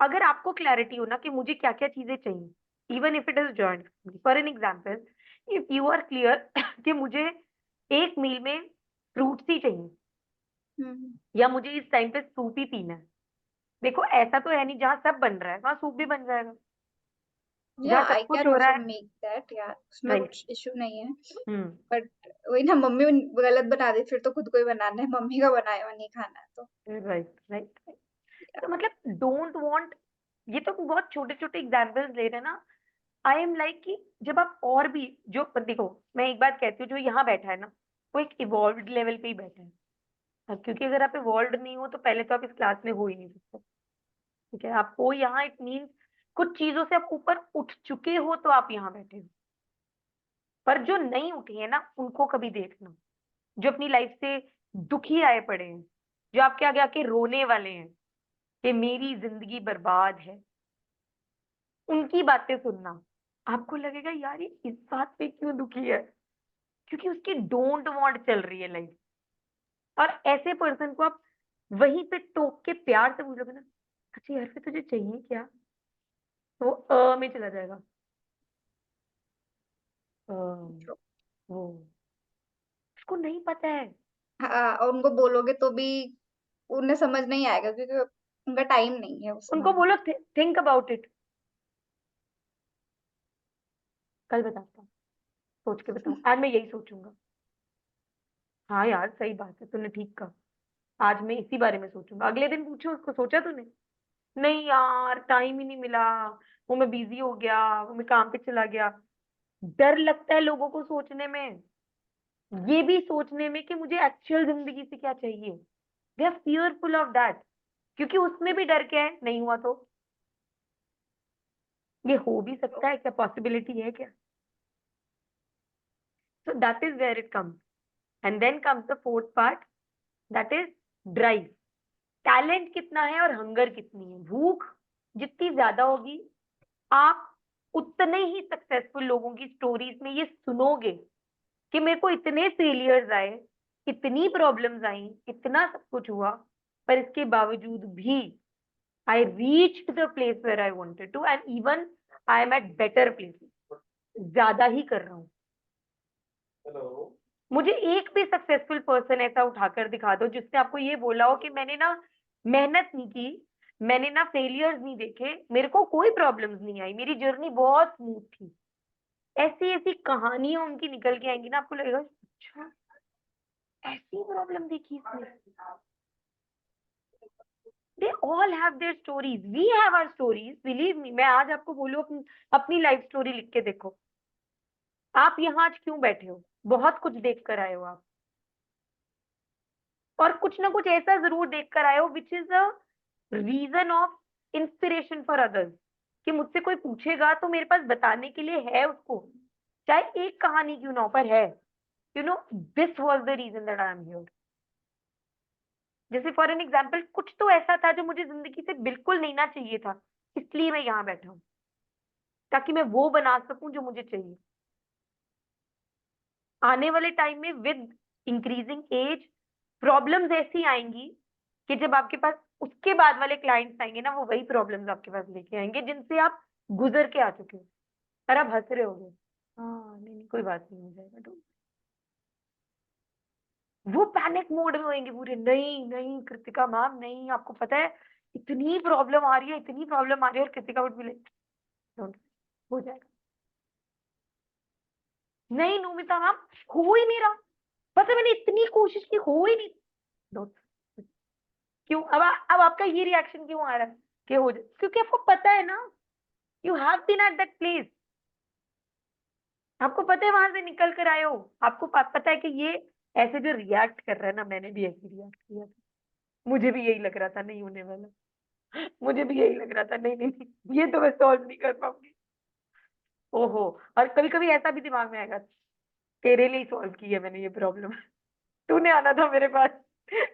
अगर आपको क्लैरिटी हो ना कि मुझे क्या क्या चीजें चाहिए, even if it is joint family. For an example, if you are clear कि मुझे एक मील में फ्रूट्स ही चाहिए या मुझे इस टाइम पे सूप ही पीना है, देखो ऐसा तो है नहीं जहाँ सब बन रहा है वहां सूप भी बन जाएगा, या जहाँ सब आई कुछ कैन हो रहा ऑल्सो है। मेक दैट यार, उसमें राइट। कुछ इशू नहीं है। हम्म। बट वही ना, मम्मी गलत बना दे फिर तो खुद को ही बनाना है, मम्मी का बनाया हुआ नहीं खाना है तो। Right right. तो मतलब डोंट वांट, ये तो बहुत छोटे छोटे एग्जांपल्स ले रहे हैं ना। आई एम लाइक कि जब आप और भी जो देखो, मैं एक बात कहती हूँ, जो यहाँ बैठा है ना वो एक इवॉल्व्ड लेवल पे ही बैठा है। क्योंकि अगर आप इवॉल्व्ड नहीं हो तो पहले तो आप इस क्लास में हो ही नहीं सकते। ठीक है, आपको यहाँ इट मीन्स कुछ चीजों से आप ऊपर उठ चुके हो तो आप यहाँ बैठे हो। पर जो नहीं उठे हैं ना उनको कभी देखना, जो अपनी लाइफ से दुखी आए पड़े हैं, जो आपके आगे आके रोने वाले हैं कि मेरी जिंदगी बर्बाद है, उनकी बातें सुनना। आपको लगेगा यार ये इस बात पे क्यों दुखी है, क्योंकि उसकी डोंट वांट चल रही है लाइफ। और ऐसे पर्सन को आप वहीं पे टोक के प्यार से पूछोगे ना, अच्छा यार फिर तुझे चाहिए क्या, तो वो में चला जाएगा। वो उसको नहीं पता है। हाँ, और उनको बोलोगे तो भी उन्हें समझ नहीं आएगा क्योंकि उनका टाइम नहीं है उस उनको समय। बोलो थिंक अबाउट इट, कल बताता हूँ, सोच के बताऊँ, आज मैं यही सोचूंगा। हाँ यार सही बात है, तूने ठीक कहा, आज मैं इसी बारे में सोचूंगा। अगले दिन पूछो उसको, सोचा तूने? नहीं यार टाइम ही नहीं मिला, वो मैं बिजी हो गया, वो मैं काम पे चला गया। डर लगता है लोगों को सोचने में, ये भी सोचने में कि मुझे एक्चुअल जिंदगी से क्या चाहिए। They are fearful of that, क्योंकि उसमें भी डर क्या है, नहीं हुआ तो ये हो भी सकता है क्या, पॉसिबिलिटी है क्या। So that is where it comes. And then comes the fourth part, that is drive. Talent कितना है और हंगर कितनी है। भूख जितनी ज्यादा होगी, आप उतने ही सक्सेसफुल लोगों की स्टोरीज में ये सुनोगे कि मेरे को इतने फेलियर्स आए, इतनी प्रॉब्लम्स आई, इतना सब कुछ हुआ, पर इसके बावजूद भी I reached the place where I wanted to, and even I am at better places, ज्यादा ही कर रहा हूँ। मुझे एक भी सक्सेसफुल पर्सन ऐसा उठाकर दिखा दो जिसने आपको ये बोला हो कि मैंने ना मेहनत नहीं की, मैंने ना फेलियर्स नहीं देखे, मेरे को कोई प्रॉब्लम्स नहीं आई, मेरी जर्नी बहुत स्मूथ थी। ऐसी ऐसी कहानियां उनकी निकल के आएंगी ना, आपको लगेगा अच्छा ऐसी प्रॉब्लम देखी इसने। They all have their stories, we have our stories, believe me. मैं आज आपको बोलूं अपनी लाइफ स्टोरी लिख के देखो। आप यहाँ आज क्यों बैठे हो, बहुत कुछ देख कर आए हो आप, और कुछ ना कुछ ऐसा जरूर देख कर आए हो which is a reason of inspiration for others, कि मुझसे कोई पूछेगा तो मेरे पास बताने के लिए है उसको, चाहे एक कहानी क्यों ना हो, पर है। You know, this was the reason that I am here. जैसे फॉर एन एग्जाम्पल, कुछ तो ऐसा था जो मुझे जिंदगी से बिल्कुल नहीं ना चाहिए था, इसलिए मैं यहाँ बैठा हूँ, ताकि मैं वो बना सकूं जो मुझे चाहिए। आने वाले टाइम में विद इंक्रीजिंग एज प्रॉब्लम्स ऐसी आएंगी कि जब आपके पास उसके बाद वाले क्लाइंट्स आएंगे ना, वो वही प्रॉब्लम्स आपके पास लेके आएंगे जिनसे आप गुजर के आ चुके हो। और आप हंस रहे होगे, हाँ नहीं नहीं कोई बात नहीं, हो जाएगा, डोंट। वो पैनिक मोड में होंगे पूरे, नहीं नहीं कृतिका मैम नहीं, आपको पता है इतनी प्रॉब्लम आ रही है, इतनी प्रॉब्लम आ रही है, और Kritika would be like don't, हो जाएगा। नहीं नोमिता मैम, हो ही नहीं रहा, पता है मैंने इतनी कोशिश की, हो ही नहीं। डोंट। क्यों अब आपका ये रिएक्शन क्यों आ रहा है कि हो जाए, क्योंकि आपको पता है ना, you have been at that place, आपको पता है वहां से निकल कर आए हो, आपको पता है कि ये ऐसे जो रिएक्ट कर रहा है ना, मैंने भी ऐसे रिएक्ट किया था, मुझे भी यही लग रहा था नहीं होने वाला, मुझे भी यही लग रहा था नहीं नहीं नहीं, ये तो मैं सॉल्व नहीं कर पाऊंगी। ओहो, और कभी कभी ऐसा भी दिमाग में आएगा, तेरे लिए सॉल्व की है मैंने ये प्रॉब्लम, तूने आना था मेरे पास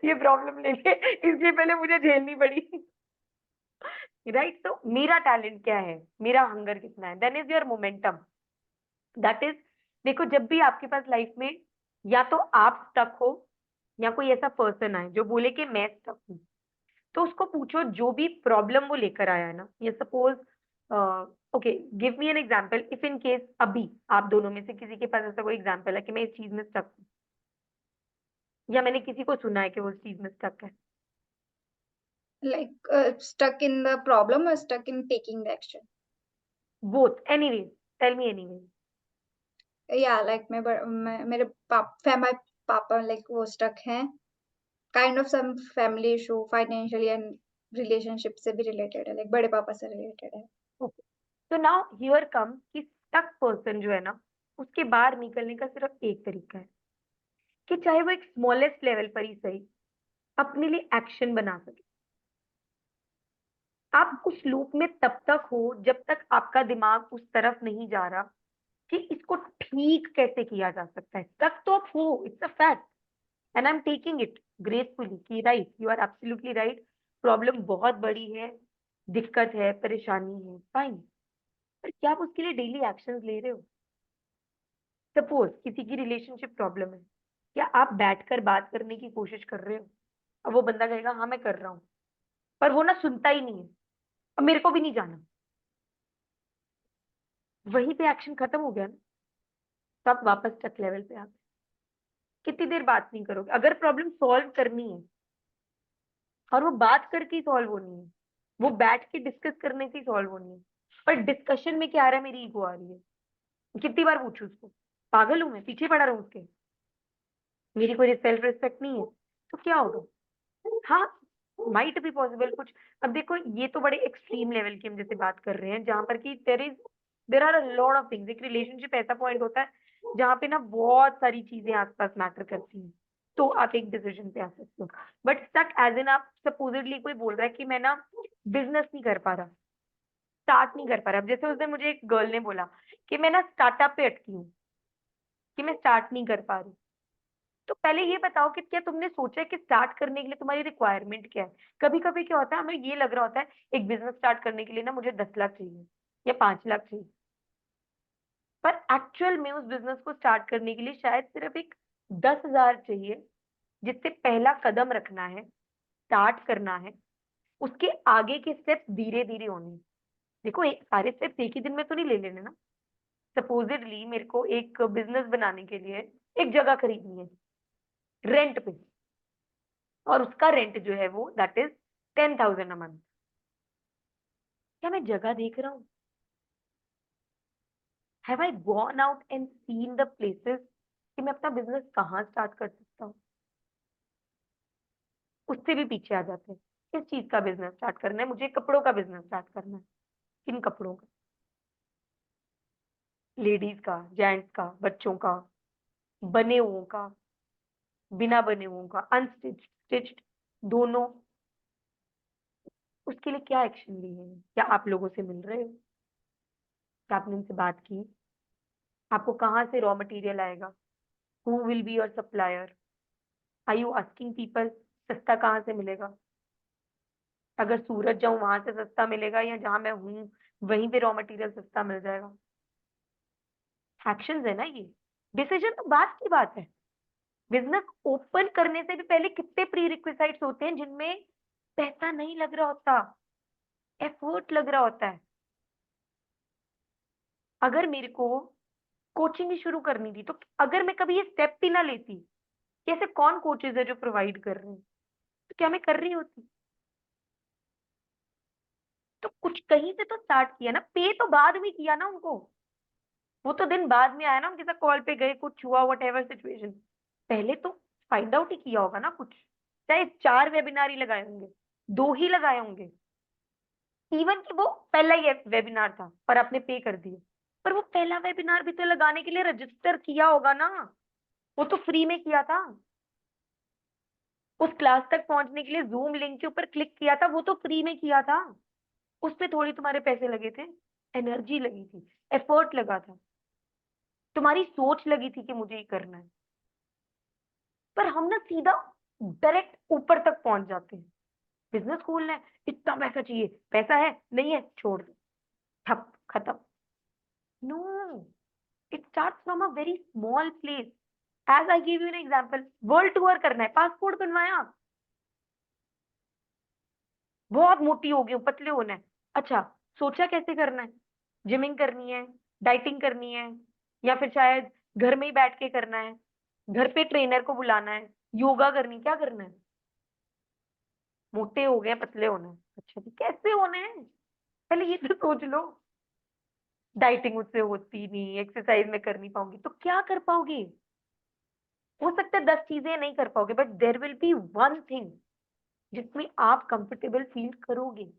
ये प्रॉब्लम लेके, इसलिए पहले मुझे झेलनी पड़ी। राइट, तो मेरा टैलेंट क्या है, मेरा हंगर कितना है, then is your momentum. That is, देखो जब भी आपके पास लाइफ में या तो आप स्टक हो या कोई ऐसा पर्सन आए जो बोले कि मैं स्टक हूँ, तो उसको पूछो जो भी प्रॉब्लम वो लेकर आया है ना, ये suppose okay, give me an example if in case अभी आप दोनों में से किसी के पास ऐसा कोई एग्जांपल है कि मैं इस चीज में स्टक हूँ, या मैंने किसी को सुना है कि वो इस चीज में स्टक है। Like stuck in the problem or stuck in taking the action? Both, anyways, tell me anyways. Yeah, like मेरे पापा like वो stuck हैं, kind of some family issue, financially and relationship से भी related है, like बड़े पापा से related है। ओके, तो नाउ हियर कम कि स्टक पर्सन जो है ना, उसके बाहर निकलने का सिर्फ एक तरीका है कि चाहे वो एक स्मॉलेस्ट लेवल पर ही सही अपने लिए एक्शन बना सके। आप उस लूप में तब तक हो जब तक आपका दिमाग उस तरफ नहीं जा रहा कि इसको ठीक कैसे किया जा सकता है। तक तो आप हो, it's a fact and I am taking it gracefully कि right, you are absolutely right, problem बहुत बड़ी है, दिक्कत है, परेशानी है, फाइन। पर क्या आप उसके लिए डेली एक्शंस ले रहे हो? सपोज किसी की रिलेशनशिप प्रॉब्लम है, क्या आप बैठकर बात करने की कोशिश कर रहे हो? अब वो बंदा कहेगा हाँ मैं कर रहा हूँ, पर वो ना सुनता ही नहीं है, अब मेरे को भी नहीं जाना, वहीं पे एक्शन खत्म हो गया ना। तो आप वापस टच लेवल पे आ गए। कितनी देर बात नहीं करोगे? अगर प्रॉब्लम सॉल्व करनी है और वो बात करके ही सॉल्व होनी है, वो बैठ के डिस्कस करने से ही सॉल्व होनी है, पर डिस्कशन में क्या आ रहा है? मेरी ईगो आ रही है। कितनी बार पूछू उसको? पागल हूं मैं? पीछे पड़ा रहूं उसके? मेरी कोई सेल्फ रिस्पेक्ट नहीं है तो क्या होगा? हाँ, माइट बी पॉसिबल कुछ। अब देखो, ये तो बड़े एक्सट्रीम लेवल की हम जैसे बात कर रहे हैं, जहां पर कि there are a lot of things. एक रिलेशनशिप ऐसा पॉइंट होता है जहां पे ना बहुत सारी चीजें आसपास मैटर करती हैं, तो आप एक डिसीजन पे आ सकते हो। बट स्टक एज इन, आप सपोजिटली कोई बोल रहा है कि मैं ना बिजनेस नहीं कर पा रहा, स्टार्ट नहीं कर पा रहा। अब जैसे उस दिन मुझे एक गर्ल ने बोला कि मैं ना स्टार्टअप पे अटकी हूँ, कि मैं स्टार्ट नहीं कर पा रही। तो पहले ये बताओ कि क्या तुमने सोचा है कि स्टार्ट करने के लिए तुम्हारी रिक्वायरमेंट क्या है? कभी कभी क्या होता है, हमें ये लग रहा होता है एक बिजनेस स्टार्ट करने के लिए ना मुझे 10 लाख चाहिए या 5 लाख चाहिए, पर एक्चुअल में उस बिजनेस को स्टार्ट करने के लिए शायद सिर्फ एक 10,000 चाहिए, जिससे पहला कदम रखना है, स्टार्ट करना है। उसके आगे के स्टेप्स धीरे धीरे होने हैं। देखो, सारे स्टेप्स एक ही दिन में तो नहीं ले लेने ना। सपोजिटली मेरे को एक बिजनेस बनाने के लिए एक जगह खरीदनी है रेंट पे, और उसका रेंट जो है वो दैट इज 10,000 अ मंथ। क्या मैं जगह देख रहा हूँ? Have I gone out and seen the places कि मैं अपना बिजनेस कहाँ स्टार्ट कर सकता हूँ? उससे भी पीछे आ जाते हैं। किस चीज का बिजनेस स्टार्ट करना है? मुझे कपड़ों का बिजनेस स्टार्ट करना है। किन कपड़ों का? लेडीज का, जेंट्स का, बच्चों का, बने हुओं का, बिना बने हुओं का, अनस्टिच्ड, स्टिच्ड, दोनों। उसके लिए क्या एक्शन लिए हैं? क्या आप लोगों से मिल रहे हो? क्या आपने उनसे बात की? आपको कहाँ से रॉ मटेरियल आएगा? Who will be your supplier? Are you asking people सस्ता कहाँ से मिलेगा? अगर सूरत जाऊं वहां से सस्ता मिलेगा, या जहां मैं हूं वहीं पे रॉ मटेरियल सस्ता मिल जाएगा? एक्शंस है ना ये। डिसीजन तो बात की बात है। बिजनेस ओपन करने से भी पहले कितने प्री रिक्विजिट्स होते हैं जिनमें पैसा नहीं लग रहा होता, एफर्ट लग रहा होता है। अगर मेरे को कोचिंग ही शुरू करनी थी, तो अगर मैं कभी ये स्टेप ही ना लेती कि ऐसे कौन कोचेज है जो प्रोवाइड कर रहे हैं, तो क्या मैं कर रही होती? तो कुछ कहीं से तो स्टार्ट किया ना, पे तो बाद में किया ना उनको। वो तो दिन बाद में आया ना, उनके साथ कॉल पे गए, कुछ हुआ, वट एवर सिचुएशन, पहले तो फाइंड आउट ही किया होगा ना कुछ। चाहे 4 वेबिनार ही लगाए होंगे, 2 ही लगाए होंगे, इवन कि वो पहला ही वेबिनार था और आपने पे कर दिया, पर वो पहला वेबिनार भी तो लगाने के लिए रजिस्टर किया होगा ना। वो तो फ्री में किया था। उस क्लास तक पहुंचने के लिए जूम लिंक के ऊपर क्लिक किया था, वो तो फ्री में किया था। उस पे थोड़ी तुम्हारे पैसे लगे थे, एनर्जी लगी थी, एफर्ट लगा था, तुम्हारी सोच लगी थी कि मुझे ये करना है। पर हम ना सीधा डायरेक्ट ऊपर तक पहुंच जाते हैं। बिजनेस खोलना है, इतना पैसा चाहिए, पैसा है नहीं है, छोड़ दो, ठप, खत्म। No, it start from a very small place. As I give you an example, world tour करना है, पासपोर्ट बनवाया, बहुत मोटी हो गई हूँ, पतले होना है, अच्छा सोचा कैसे करना है? जिमिंग करनी है, डाइटिंग करनी है, या फिर शायद घर में ही बैठ के करना है, घर पे ट्रेनर को बुलाना है, योगा करनी, क्या करना है? मोटे हो गए, पतले होना है। अच्छा जी, कैसे होने हैं? पहले ये तो सोच लो। डाइटिंग मुझसे होती नहीं, एक्सरसाइज में कर नहीं पाऊंगी, तो क्या कर पाओगी? हो सकता है 10 चीजें नहीं कर पाओगे, but there will be one thing जिसमें आप कंफर्टेबल फील करोगे।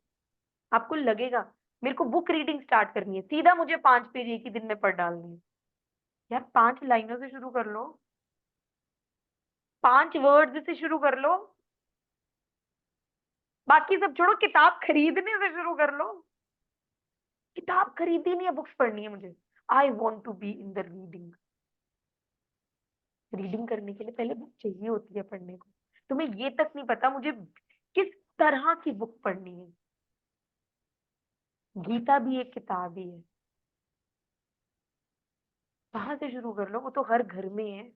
आपको लगेगा मेरे को बुक रीडिंग स्टार्ट करनी है, सीधा मुझे 5 पेज एक ही दिन में पढ़ डालनी है। यार 5 लाइनों से शुरू कर लो, 5 वर्ड्स से शुरू कर लो, बाकी सब छोड़ो, किताब खरीदने से शुरू कर लो। किताब खरीदी नहीं है, बुक्स पढ़नी है मुझे। I want to be in the reading. Reading करने के लिए पहले बुक चाहिए होती है पढ़ने को। तुम्हें ये तक नहीं पता मुझे किस तरह की बुक पढ़नी है। गीता भी एक किताब ही है। कहाँ से शुरू कर लो, वो तो हर घर में है।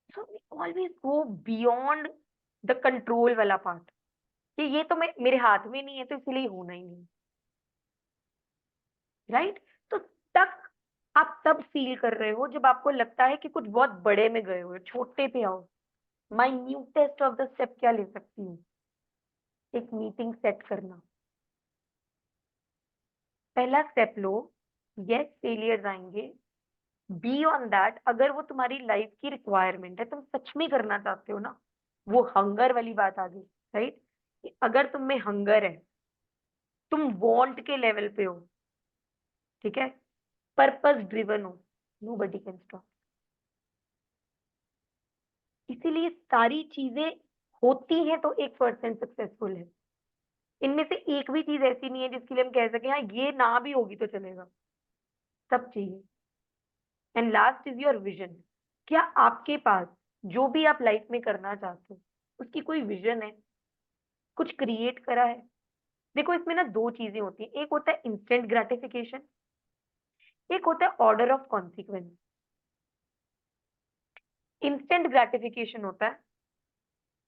So always go beyond the control वाला पार्ट, कि ये तो मेरे हाथ में नहीं है, तो इसलिए होना ही नहीं। राइट? तो तक आप तब फील कर रहे हो जब आपको लगता है कि कुछ बहुत बड़े में गए हो, छोटे पे आओ। माइन्यूटेस्ट ऑफ द स्टेप क्या ले सकती हूँ? एक मीटिंग सेट करना। पहला स्टेप लो। यस, फेलियर्स आएंगे, बी ऑन दैट। अगर वो तुम्हारी लाइफ की रिक्वायरमेंट है, तुम सच में करना चाहते हो ना, वो हंगर वाली बात आ गई। राइट? अगर तुम में हंगर है, तुम वांट के लेवल पे हो, ठीक है, पर्पस ड्रिवन हो, नोबडी कैन स्टॉप। इसीलिए सारी चीजें होती हैं तो 1% सक्सेसफुल है। इनमें से एक भी चीज ऐसी नहीं है जिसके लिए हम कह सकें हाँ ये ना भी होगी तो चलेगा। सब चाहिए। And last is your vision. क्या आपके पास जो भी आप लाइफ में करना चाहते हो उसकी कोई विजन है? कुछ क्रिएट करा है? देखो, इसमें ना दो चीजें होती हैं, एक होता है इंस्टेंट ग्रेटिफिकेशन, एक होता है order of consequence. Instant gratification होता है,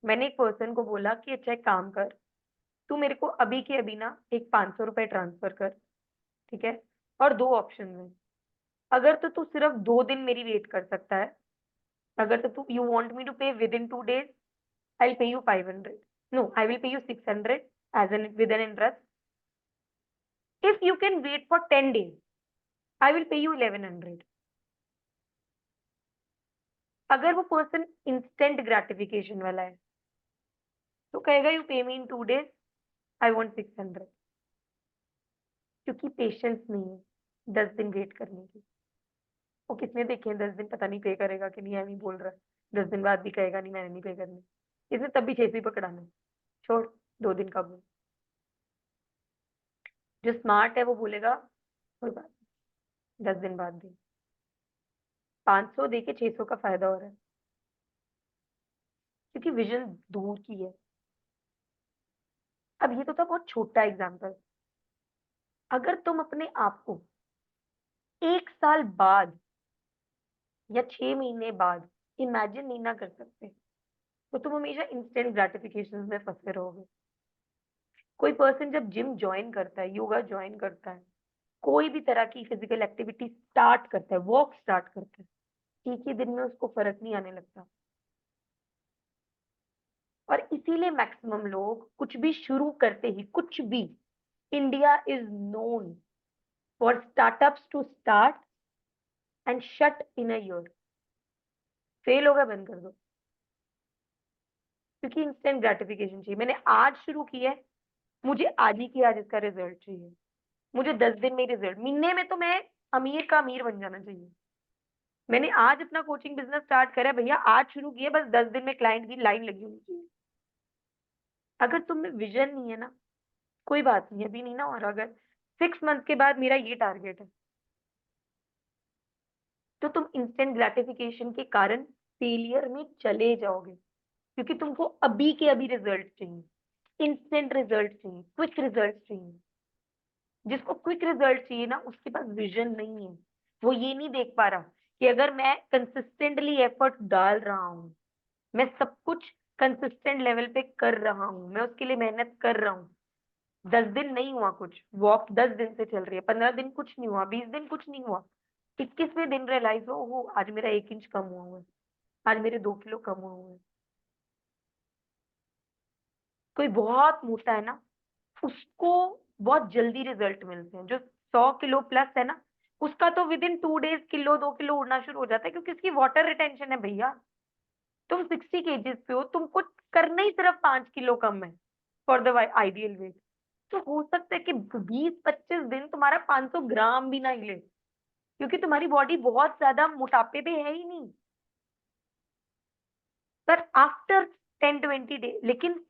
मैंने एक पर्सन को बोला कि अच्छा एक काम कर, तू मेरे को अभी के अभी ना एक 500 रुपए ट्रांसफर कर, ठीक है, और दो ऑप्शन है। अगर तो तू सिर्फ 2 दिन मेरी वेट कर सकता है, अगर तो तू you want me to pay within 2 days, I pay you 500, no I will pay you 600 as an with an interest. If you can wait for 10 days, I will pay you 1100। अगर वो पर्सन इंस्टेंट ग्रेटिफिकेशन वाला है तो कहेगा यू पे मी इन 2 days, आई वॉन्ट 600। क्योंकि पेशेंस नहीं है 10 दिन वेट करने की। वो किसने देखे हैं 10 दिन पता नहीं पे करेगा कि नहीं, है नहीं बोल रहा है, 10 दिन बाद भी कहेगा नहीं मैंने नहीं पे करने, इसने तब भी 600 पकड़ाना है। छोड़, 2 दिन का बोल। जो स्मार्ट है वो बोलेगा कोई बात नहीं, 10 दिन बाद दे। 500 दे के 600 का फायदा हो रहा है, क्योंकि विजन दूर की है। अब ये तो था बहुत छोटा एग्जाम्पल। अगर तुम अपने आप को 1 साल बाद या 6 महीने बाद इमेजिन नहीं ना कर सकते, तो तुम हमेशा इंस्टेंट ग्रेटिफिकेशन में फंसे रहोगे। कोई पर्सन जब जिम ज्वाइन करता है, योगा ज्वाइन करता है, कोई भी तरह की फिजिकल एक्टिविटी स्टार्ट करता है, वॉक स्टार्ट करता है, एक ही दिन में उसको फर्क नहीं आने लगता। और इसीलिए मैक्सिमम लोग कुछ भी शुरू करते ही, कुछ भी, India is known for startups to start and shut in a year. Fail होगा बंद कर दो, क्योंकि इंस्टेंट ग्रेटिफिकेशन चाहिए। मैंने आज शुरू किया है, मुझे आज ही की आज इसका रिजल्ट चाहिए। मुझे 10 दिन में रिजल्ट, महीने में तो मैं अमीर का अमीर बन जाना चाहिए। मैंने आज अपना कोचिंग बिजनेस स्टार्ट करा है भैया, आज शुरू किया, बस 10 दिन में क्लाइंट की लाइन लगी होनी चाहिए। अगर तुम में विजन नहीं है ना, कोई बात नहीं, अभी नहीं ना, और अगर 6 मंथ के बाद मेरा ये टारगेट है, तो तुम इंस्टेंट ग्रेटिफिकेशन के कारण फेलियर में चले जाओगे, क्योंकि तुमको अभी के अभी रिजल्ट चाहिए, इंस्टेंट रिजल्ट चाहिए, क्विक रिजल्ट चाहिए। जिसको क्विक रिजल्ट चाहिए ना, उसके पास विजन नहीं है। वो ये नहीं देख पा रहा कि अगर मैं कंसिस्टेंटली एफर्ट डाल रहा हूँ, मैं सब कुछ कंसिस्टेंट लेवल पे कर रहा हूँ, मैं उसके लिए मेहनत कर रहा हूँ। 10 दिन नहीं हुआ कुछ, वॉक 10 दिन से चल रही है, 15 दिन कुछ नहीं हुआ, 20 दिन कुछ नहीं हुआ, 21वें दिन रियलाइज हो आज मेरा 1 इंच कम हुआ है, आज मेरे 2 किलो कम हुए हैं। कोई बहुत मोटा है ना, उसको बहुत जल्दी रिजल्ट मिलते हैं। जो 100 किलो प्लस है ना, उसका तो with in 2 days kilo 2 kilo उड़ना शुरू हो जाता है, क्योंकि उसकी वाटर रिटेंशन है भैया। तुम 60 केजीज पे हो, तुमको करना ही सिर्फ 5 किलो कम है फॉर द आइडियल वेट। तो हो सकता है कि 20-25 दिन तुम्हारा 500 ग्राम भी ना हिले, क्योंकि तुम्हारी बॉडी बहुत ज्यादा मोटापे पे है ही नहीं। पर आफ्टर 10-20 डे, लेकिन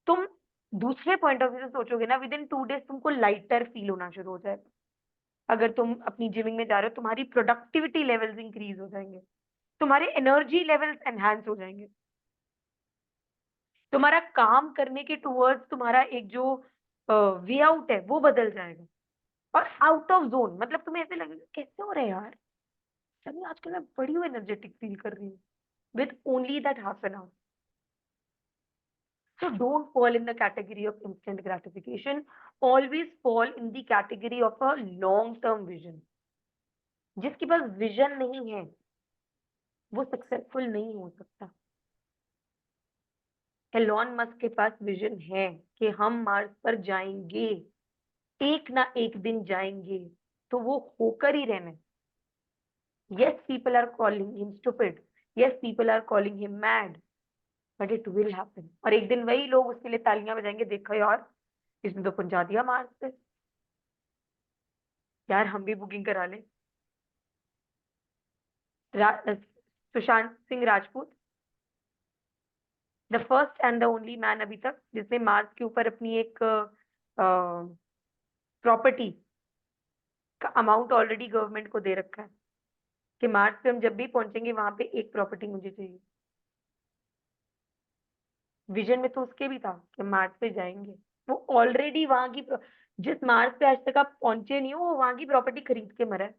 तुम दूसरे पॉइंट ऑफ व्यू से सोचोगे ना, विद इन 2 डेज तुमको लाइटर फील होना शुरू हो जाएगा। अगर तुम अपनी जिमिंग में जा रहे हो, तुम्हारी प्रोडक्टिविटी लेवल्स इंक्रीज हो जाएंगे, तुम्हारे एनर्जी लेवल्स एनहांस हो जाएंगे, तुम्हारा काम करने के टूवर्ड्स तुम्हारा एक जो वे आउट है वो बदल जाएगा। और आउट ऑफ जोन मतलब तुम्हें ऐसे लगेगा कैसे हो रहा है यार, चलिए आजकल मैं बड़ी एनर्जेटिक फील कर रही हूँ with only that half an hour. So don't fall in the category of instant gratification. Always fall in the category of a long-term vision. जिसके पास विजन नहीं है वो सक्सेसफुल नहीं हो सकता। एलॉन मस्क के पास विजन है कि हम मार्स पर जाएंगे, एक ना एक दिन जाएंगे, तो वो होकर ही रहना है। Yes, people are calling him stupid. Yes, people are calling him mad. But it will happen. और एक दिन वही लोग उसके लिए तालियां बजाएंगे, देखो यार इसने तो पहुंचा दिया मार्स पे, यार हम भी बुकिंग करा लें। Sushant Singh Rajput, the first and the only man अभी तक जिसने मार्स के ऊपर अपनी एक प्रॉपर्टी का अमाउंट ऑलरेडी गवर्नमेंट को दे रखा है कि मार्स पे हम जब भी पहुंचेंगे वहां पे एक प्रॉपर्टी मुझे चाहिए। विजन में तो उसके भी था कि मार्स पे जाएंगे, वो ऑलरेडी वहां की जिस मार्स पे आज तक आप पहुंचे नहीं हो, वो वहां की प्रॉपर्टी खरीद के मरा है।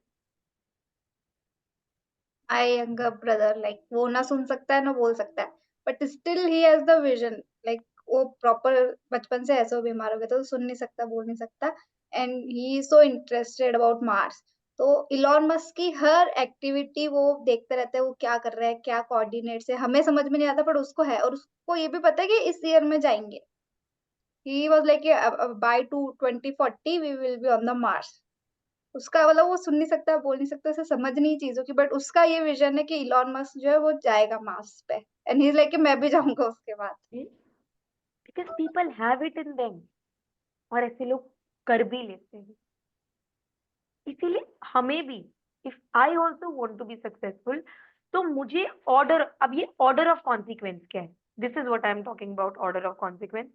आई यंगर ब्रदर, लाइक वो ना सुन सकता है ना बोल सकता है, but still he has the vision. Like वो प्रॉपर बचपन से ऐसे बीमार हो गया तो सुन नहीं सकता, बोल नहीं सकता, and he is so interested about Mars. तो इलॉन मस्क की हर एक्टिविटी वो देखते रहते हैं, वो क्या कर रहा है, क्या कोऑर्डिनेट्स है, हमें समझ में नहीं आता बट उसको है, और उसको ये भी पता है कि इस ईयर में जाएंगे। He was like by to 2040 we will be on the Mars. उसका मतलब वो सुन नहीं सकता, बोल नहीं सकता, उसे समझ नहीं चीज़ों की, बट उसका ये विज़न है कि इलॉन मस्क जो है वो जाएगा मार्स पे, एंड ही इज़ लाइक कि मैं भी जाऊँगा उसके बाद। Because people have it in them, और ऐसे लोग कर भी लेते हैं। इसीलिए हमें भी, if I also want to be successful, तो मुझे ऑर्डर, अब ये ऑर्डर ऑफ कॉन्सिक्वेंस क्या है, this is what I am talking about, order of consequence.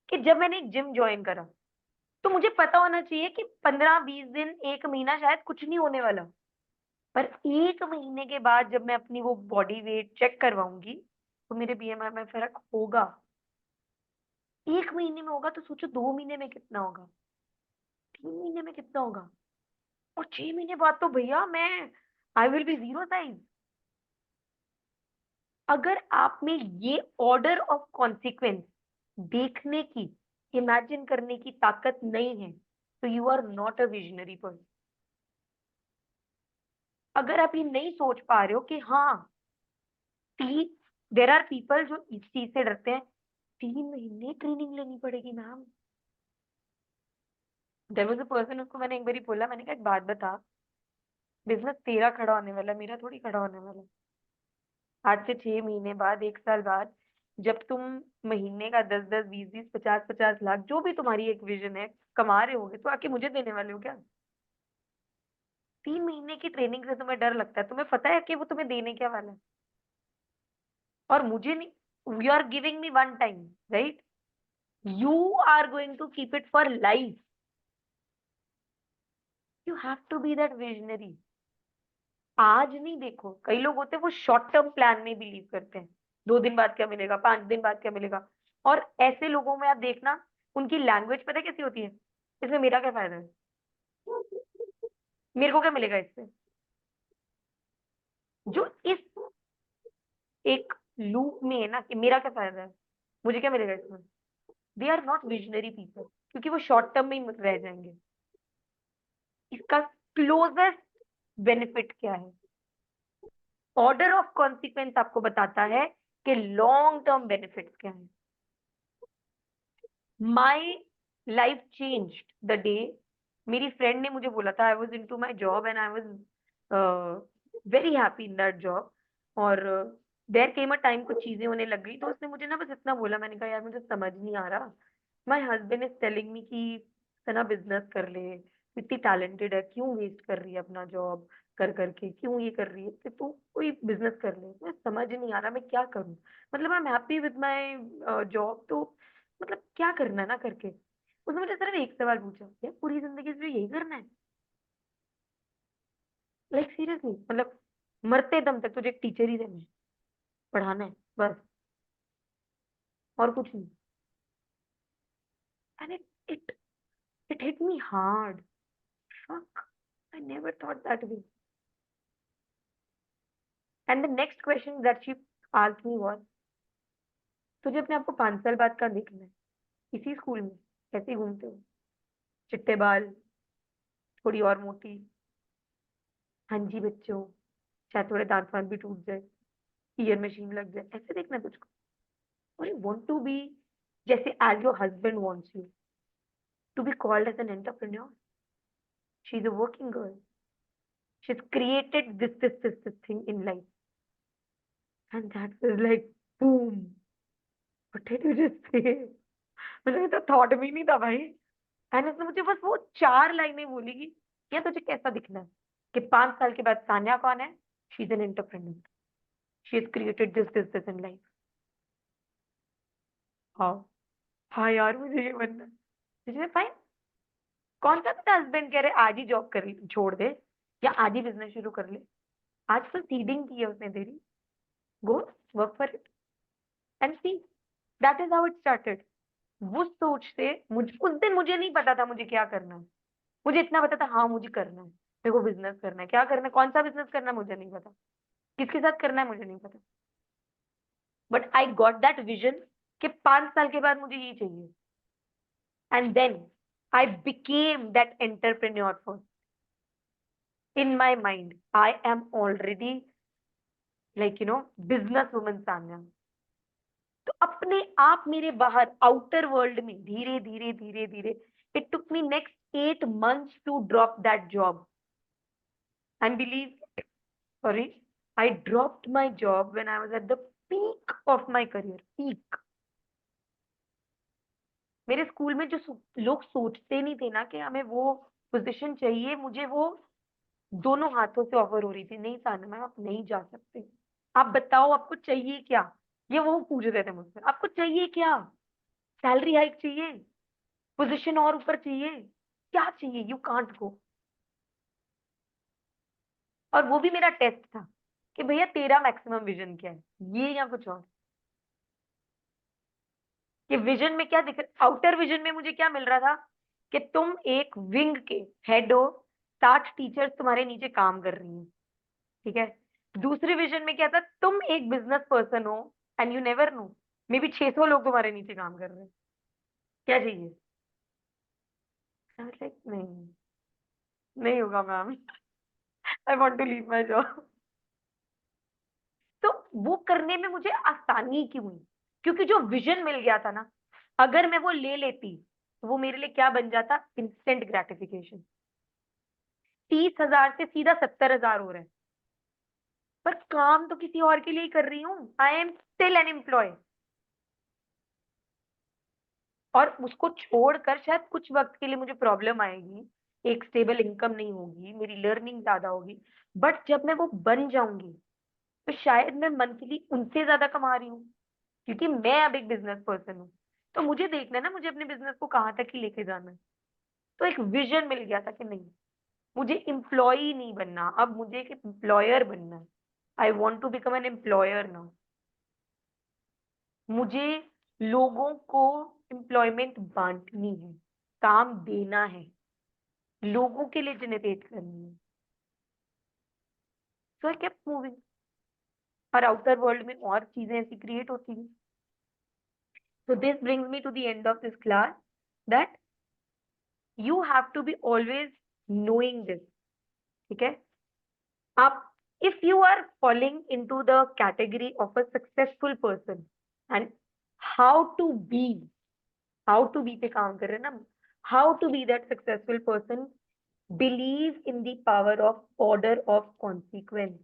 कि जब मैंने एक जिम ज्वाइन करा तो मुझे पता होना चाहिए कि 15-20 दिन 1 महीना शायद कुछ नहीं होने वाला, पर 1 महीने के बाद जब मैं अपनी वो बॉडी वेट चेक करवाऊंगी तो मेरे बीएमआई में फर्क होगा। 1 महीने में होगा तो सोचो 2 महीने में कितना होगा, 3 महीने में कितना होगा, और 6 महीने बाद तो भैया मैं आई विल बी जीरो साइज। अगर आप में ये ऑर्डर ऑफ कॉन्सिक्वेंस देखने की, इमेजिन करने की ताकत नहीं है, तो you are not a visionary person. अगर आप ये नहीं सोच पा रहे हो कि हाँ, देर आर पीपल जो इस चीज से डरते हैं, 3 महीने ट्रेनिंग लेनी पड़ेगी ma'am. There was a person, उसको मैंने एक बार बोला, मैंने कहा एक बात बता, बिजनेस तेरा खड़ा होने वाला, मेरा थोड़ी खड़ा होने वाला। आज से 6 महीने बाद, 1 साल बाद, जब तुम महीने का 10-10, 20-20, 50-50 लाख जो भी तुम्हारी एक विजन है कमा रहे होगे, तो आके मुझे देने वाले हो क्या? 3 महीने की ट्रेनिंग से तुम्हें डर लगता है, तुम्हें पता है कि वो तुम्हें देने क्या वाला है। और मुझे नहीं, you are giving me one time, right? You are going to keep it for life. You have to be that visionary. आज नहीं, देखो कई लोग होते हैं वो शॉर्ट टर्म प्लान में बिलीव करते हैं, 2 दिन बाद क्या मिलेगा, 5 दिन बाद क्या मिलेगा। और ऐसे लोगों में आप देखना, उनकी लैंग्वेज पता है कैसी होती है, इसमें मेरा क्या फायदा है, मेरे को क्या मिलेगा इससे। जो इस एक लूप में है ना कि मेरा क्या फायदा है, मुझे क्या मिलेगा इसमें। They are not visionary people, क्योंकि वो शॉर्ट टर्म में ही रह जाएंगे। इसका क्लोजेस्ट बेनिफिट क्या है? ऑर्डर ऑफ कॉन्सिक्वेंस आपको बताता है कि लॉन्ग टर्म बेनिफिट्स क्या है। My life changed the day मेरी फ्रेंड ने मुझे बोला था, I was in to my job and I was very happy in that job, और देयर केम अ टाइम कुछ चीजें होने लग गई, तो उसने मुझे ना बस इतना बोला, मैंने कहा यार मुझे समझ नहीं आ रहा, my husband is telling me कि सना बिजनेस कर ले, इतनी टैलेंटेड है, क्यों वेस्ट कर रही है अपना जॉब कर करके, क्यों ये कर रही है, कि तू कोई बिजनेस कर ले। मैं समझ नहीं आ रहा मैं क्या करूं, मतलब I am happy with my job, तो मतलब क्या करना है ना करके। उसने मुझे सिर्फ एक सवाल पूछा, यार पूरी जिंदगी से यही करना है? लाइक सीरियसली, मतलब मरते दम तक तुझे एक टीचर ही रहना है, पढ़ाना है बस, और कुछ नहीं। And it it hit me hard, fuck, I never thought that way. And the next question that she asked me was, तुझे अपने आप को 5 साल बाद का देखना है, इसी स्कूल में कैसे घूमते हो, चिट्टे बाल, थोड़ी और मोटी, हाँ जी बच्चों, शायद थोड़े दांत वांत भी टूट जाए, ईयर मशीन लग जाए, ऐसे देखना है तुझको? और यू वांट टू बी जैसे as your husband wants you to be called as an entrepreneur? She's a working girl, she's created this thing in life, and that was like boom, what did you just say? मुझे तो थॉट भी नहीं था भाई। एंड उसने मुझे बस वो 4 लाइनें बोली कि ये तुझे कैसा दिखना है, कि 5 साल के बाद सान्या कौन है, she is an entrepreneur, she is created this in life. हाँ, हाँ यार मुझे ये बनना है। मुझे फाइन, कौन सा तेरा हस्बैंड कह रहे आज ही जॉब कर छोड़ दे, या आज ही बिजनेस शुरू कर ले, आज तो सीडिंग की है उसने तेरी, go work for it and see, that is how it started. वो सोच से उस दिन मुझे नहीं पता था मुझे क्या करना है, मुझे इतना पता था हाँ मुझे करना है, मेरे को बिजनेस करना है, क्या करना है, कौन सा बिजनेस करना है मुझे नहीं पता, किसके साथ करना है मुझे नहीं पता, but I got that vision कि 5 साल के बाद मुझे ये चाहिए, and then I became that entrepreneur first. In my mind I am already like business woman Sanya. तो अपने आप मेरे बाहर आउटर वर्ल्ड में धीरे धीरे धीरे धीरे, it took me next 8 months to drop that job and believe, sorry, I dropped my job when I was at the peak of my career, peak। मेरे स्कूल में जो लोग सोचते नहीं थे ना कि हमें वो पोजीशन चाहिए, मुझे वो दोनों हाथों से ऑफर हो रही थी, नहीं साना मैम आप नहीं जा सकते, आप बताओ आपको चाहिए क्या, ये वो पूछ रहे थे मुझसे, आपको चाहिए क्या, सैलरी हाइक चाहिए, पोजीशन और ऊपर चाहिए, क्या चाहिए, यू कांट गो। और वो भी मेरा टेस्ट था कि भैया तेरा मैक्सिमम विजन क्या है, ये या कुछ और, कि विजन में क्या दिख, आउटर विजन में मुझे क्या मिल रहा था कि तुम एक विंग के हेड हो, 60 टीचर्स तुम्हारे नीचे काम कर रही हैं, ठीक है। दूसरे विजन में क्या था, तुम एक बिजनेस पर्सन हो and you never know, may be 600 लोग तुम्हारे नीचे काम कर रहे हैं, क्या चाहिए? लाइक नहीं, नहीं होगा ma'am, I want to leave my job. तो वो करने में मुझे आसानी क्यों हुई, क्योंकि जो विजन मिल गया था ना, अगर मैं वो ले लेती तो वो मेरे लिए क्या बन जाता, इंस्टेंट ग्रेटिफिकेशन। 30,000 से सीधा 70,000 हो रहे हैं, पर काम तो किसी और के लिए ही कर रही हूँ, I am still an employ. और उसको छोड़कर शायद कुछ वक्त के लिए मुझे प्रॉब्लम आएगी, एक स्टेबल इनकम नहीं होगी, मेरी लर्निंग ज्यादा होगी, बट जब मैं वो बन जाऊंगी तो शायद मैं मंथली उनसे ज्यादा कमा रही हूँ, क्योंकि मैं अब एक बिजनेस पर्सन हूँ। तो मुझे देखना है ना मुझे अपने बिजनेस को कहाँ तक ही लेके जाना है। तो एक विजन मिल गया था कि नहीं, मुझे एम्प्लॉय नहीं बनना, अब मुझे एक एम्प्लॉयर बनना है। I want to become an employer now. मुझे लोगों को एम्प्लॉयमेंट बांटनी है, काम देना है, लोगों के लिए जनरेट करनी है। सो आई केप्ट मूविंग। और आउटर वर्ल्ड में और चीजें ऐसी क्रिएट होती हैं. So this brings me to the end of this class, that you have to be always knowing this. ठीक है? आप, if you are falling into the category of a successful person, and how to be, पे काम कर रहे हैं ना, how to be that successful person, believe in the power of order of consequence,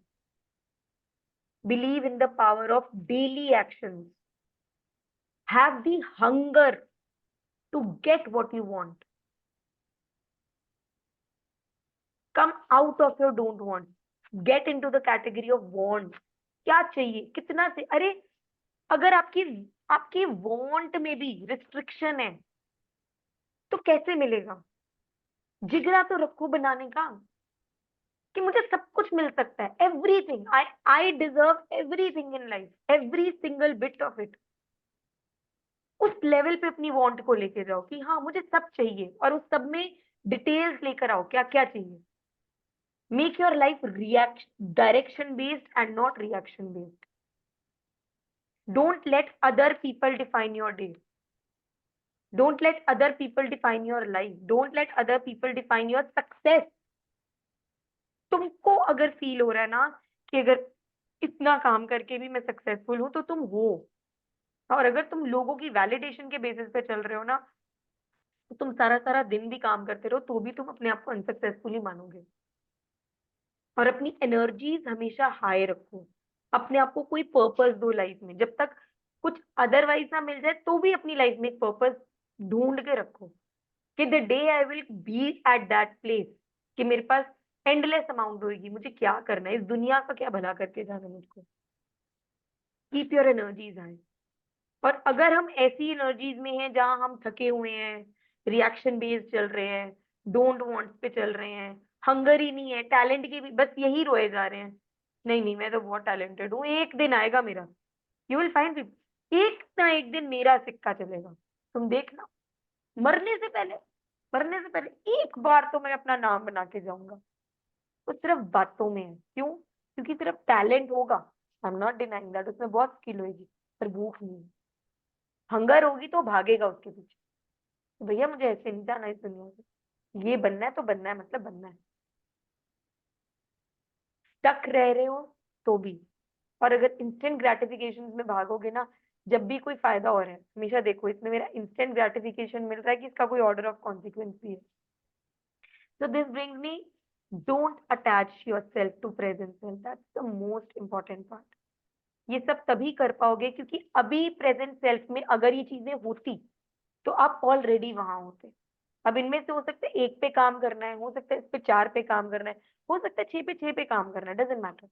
believe in the power of daily actions, have the hunger to get what you want, come out of your don't want, get into the category of want. क्या चाहिए, कितना से, अरे अगर आपकी आपकी वांट में भी रिस्ट्रिक्शन है तो कैसे मिलेगा? जिगरा तो रखो बनाने का कि मुझे सब कुछ मिल सकता है, everything, I deserve everything in life, every single bit of it. उस लेवल पे अपनी वांट को लेके जाओ कि हाँ मुझे सब चाहिए, और उस सब में डिटेल्स लेकर आओ क्या क्या चाहिए. Make your life reaction direction based and not reaction based. Don't let other people define your day. Don't let other people define your life. Don't let other people define your success. तुमको अगर फील हो रहा है ना कि अगर इतना काम करके भी मैं सक्सेसफुल हूं, तो तुम हो. और अगर तुम लोगों की वैलिडेशन के बेसिस पे चल रहे हो ना, तो तुम सारा सारा दिन भी काम करते रहो तो भी तुम अपने आप को अनसक्सेसफुल ही मानोगे. और अपनी एनर्जीज हमेशा हाई रखो. अपने आप को कोई पर्पस दो लाइफ में. जब तक कुछ अदरवाइज ना मिल जाए तो भी अपनी लाइफ में एक पर्पस ढूंढ के रखो कि the day I will B eight that place, कि मेरे पास एंडलेस अमाउंट होगी, मुझे क्या करना है, इस दुनिया का क्या भला करके जाना मुझको. Keep your energies high. और अगर हम ऐसी एनर्जीज में हैं जहां हम थके हुए हैं, रिएक्शन बेस्ड चल रहे हैं, डोंट वांट पे चल रहे हैं, हंगर ही नहीं है, टैलेंट की भी बस यही रोए जा रहे हैं, नहीं नहीं मैं तो बहुत टैलेंटेड हूँ, एक दिन आएगा मेरा, यू विल फाइंड, एक ना एक दिन मेरा सिक्का चलेगा. तुम देखना, मरने से पहले, मरने से पहले एक बार तो मैं अपना नाम बना के जाऊंगा. वो सिर्फ बातों में है. क्यों? क्योंकि सिर्फ टैलेंट होगा, I am not denying that, उसमें बहुत स्किल होगी, पर भूख नहीं है. हंगर होगी तो भागेगा उसके पीछे. तो भैया मुझे ऐसे नहीं जाना इस दुनिया से, ये बनना है तो बनना है, मतलब बनना है. स्टक रह रहे हो तो भी. और अगर इंस्टेंट ग्रेटिफिकेशन में भागोगे ना, जब भी कोई फायदा हो रहा है हमेशा देखो इसमें मेरा इंस्टेंट ग्रेटिफिकेशन मिल रहा है कि इसका कोई ऑर्डर ऑफ कॉन्सिक्वेंस भी है. So this brings me, don't attach yourself to present self. That's the most important part. ये सब तभी कर पाओगे क्योंकि अभी प्रेजेंट सेल्फ में अगर ये चीजें होती तो आप ऑलरेडी वहां होते. अब इनमें से हो सकता है एक पे काम करना है, हो सकता है इस पे 4 पे काम करना है, हो सकता है 6 पे काम करना है, doesn't matter.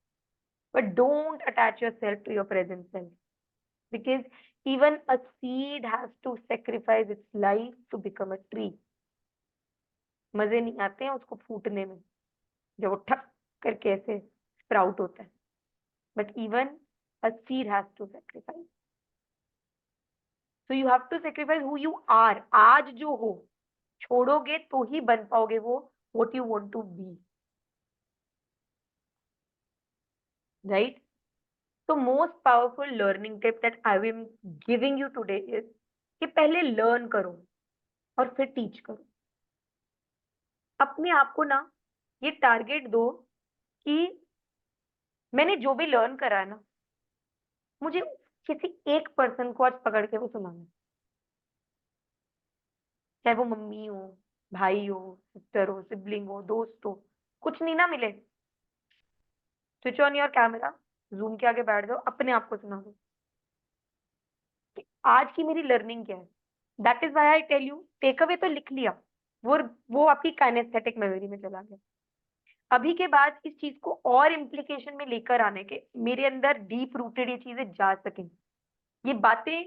But don't attach yourself to your present self, because even a seed has to sacrifice its life to become a tree. मजे नहीं आते हैं उसको फूटने में, जब वो ठक करके ऐसे स्प्राउट होता है. But even a seed has to sacrifice. So you have to sacrifice who you are. आज जो हो छोड़ोगे तो ही बन पाओगे वो what you want to be, right? तो most powerful learning tip that I am giving you today is कि पहले लर्न करो और फिर टीच करो. अपने आप को ना ये टारगेट दो कि मैंने जो भी लर्न करा है ना, मुझे किसी एक पर्सन को आज पकड़ के वो सुनाना है. चाहे वो मम्मी हो, भाई हो, सिस्टर हो, सिबलिंग हो, दोस्त हो, कुछ नहीं ना मिले, switch on your camera, zoom के आगे बैठ जाओ, अपने आप को सुना दो कि आज की मेरी लर्निंग क्या है. That is why I tell you, takeaway तो लिख लिया, वो आपकी काइनेस्थेटिक मेमोरी में चला गया. अभी के बाद इस चीज को और इम्प्लीकेशन में लेकर आने के, मेरे अंदर डीप रूटेड ये चीजें जा सकें. ये बातें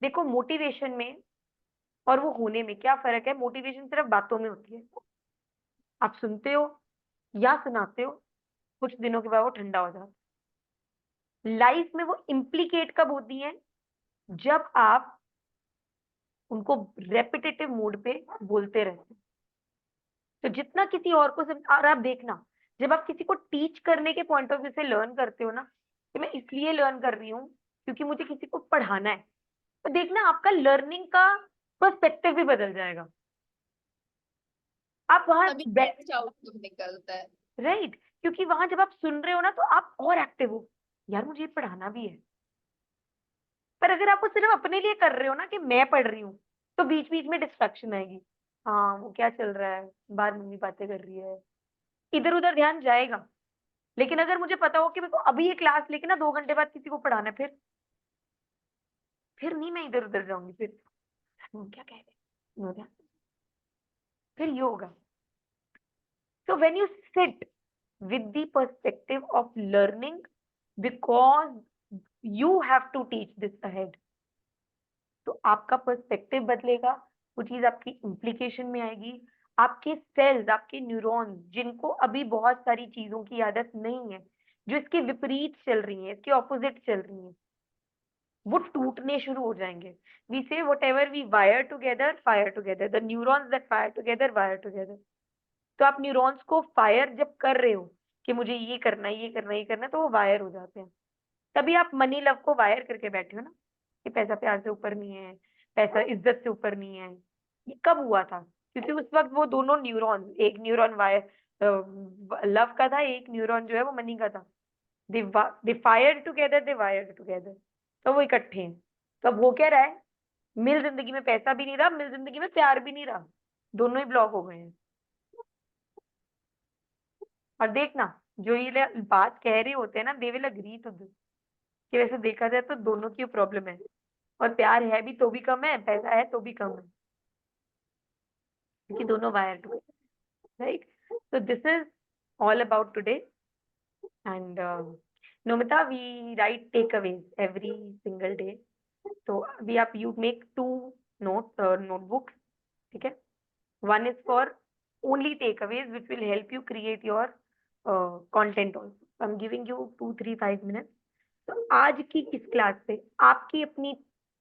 देखो, मोटिवेशन में और वो होने में क्या फर्क है. मोटिवेशन सिर्फ बातों में होती है, आप सुनते हो या सुनाते हो, कुछ दिनों के बाद वो ठंडा हो जाता है. लाइफ में वो इम्प्लीकेट कब होती है, जब आप उनको रेपिटेटिव मोड पे बोलते रहते हैं. तो जितना किसी और को और आप देखना, जब आप किसी को टीच करने के पॉइंट ऑफ व्यू से लर्न करते हो ना, कि मैं इसलिए लर्न कर रही हूँ क्योंकि मुझे किसी को पढ़ाना है, तो देखना आपका लर्निंग का पर्सपेक्टिव भी बदल जाएगा। आप वहां तभी नेक्स्ट आउटकम निकलता है। राइट, क्योंकि वहां जब आप सुन रहे हो ना तो आप और एक्टिव हो, यार मुझे ये पढ़ाना भी है। पर अगर आप वो सिर्फ अपने लिए कर रहे हो ना कि मैं पढ़ रही हूँ, तो बीच बीच में डिस्ट्रैक्शन आएगी। हाँ वो क्या चल रहा है, बाहर मम्मी बातें कर रही है, इधर उधर ध्यान जाएगा। लेकिन अगर मुझे पता हो कि मेरे को अभी ये क्लास लेके ना 2 घंटे बाद किसी को पढ़ाना है, फिर नहीं मैं इधर उधर जाऊंगी। फिर क्या कह रहे हैं, फिर ये होगा। So when you sit with the perspective of learning, because you have to teach this ahead, तो आपका पर्सपेक्टिव बदलेगा, वो चीज आपकी इम्प्लीकेशन में आएगी। आपके सेल्स, आपके न्यूरॉन्स, जिनको अभी बहुत सारी चीजों की आदत नहीं है, जो इसके विपरीत चल रही है, इसके ऑपोजिट चल रही है, वो टूटने शुरू हो जाएंगे। वी से whatever we wire together fire together, the neurons that fire together wire together। तो आप न्यूरॉन्स को फायर जब कर रहे हो कि मुझे ये करना है, ये करना है, ये करना है, तो वो वायर हो जाते हैं। तभी आप मनी लव को वायर करके बैठे हो ना, कि पैसा प्यार से ऊपर नहीं है, पैसा इज्जत से ऊपर नहीं है। ये कब हुआ था? क्योंकि उस वक्त वो दोनों न्यूरॉन, एक न्यूरॉन वायर लव का था, एक न्यूरॉन जो है वो मनी का था। They fire together, they wire together, तो वो इकट्ठे हैं। तो अब हो क्या रहा है, मिल जिंदगी में पैसा भी नहीं रहा, मिल जिंदगी में प्यार भी नहीं रहा, दोनों ही ब्लॉक हो गए हैं। और देखना, जो ये बात कह रहे होते हैं ना, they will agree to this, कि वैसे देखा जाए तो दोनों की प्रॉब्लम है, और प्यार है भी तो भी कम है, पैसा है तो भी कम है, क्योंकि दोनों wire to, right. So this is all about today, and Nomita, we write takeaways every single day. So we have you make 2 notebooks, ठीक है? One is for only takeaways, which will help you create your content also. I'm giving you 2, 3, 5 minutes. तो आज की इस क्लास से आपकी अपनी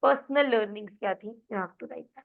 पर्सनल लर्निंग्स क्या थी, you have to write that.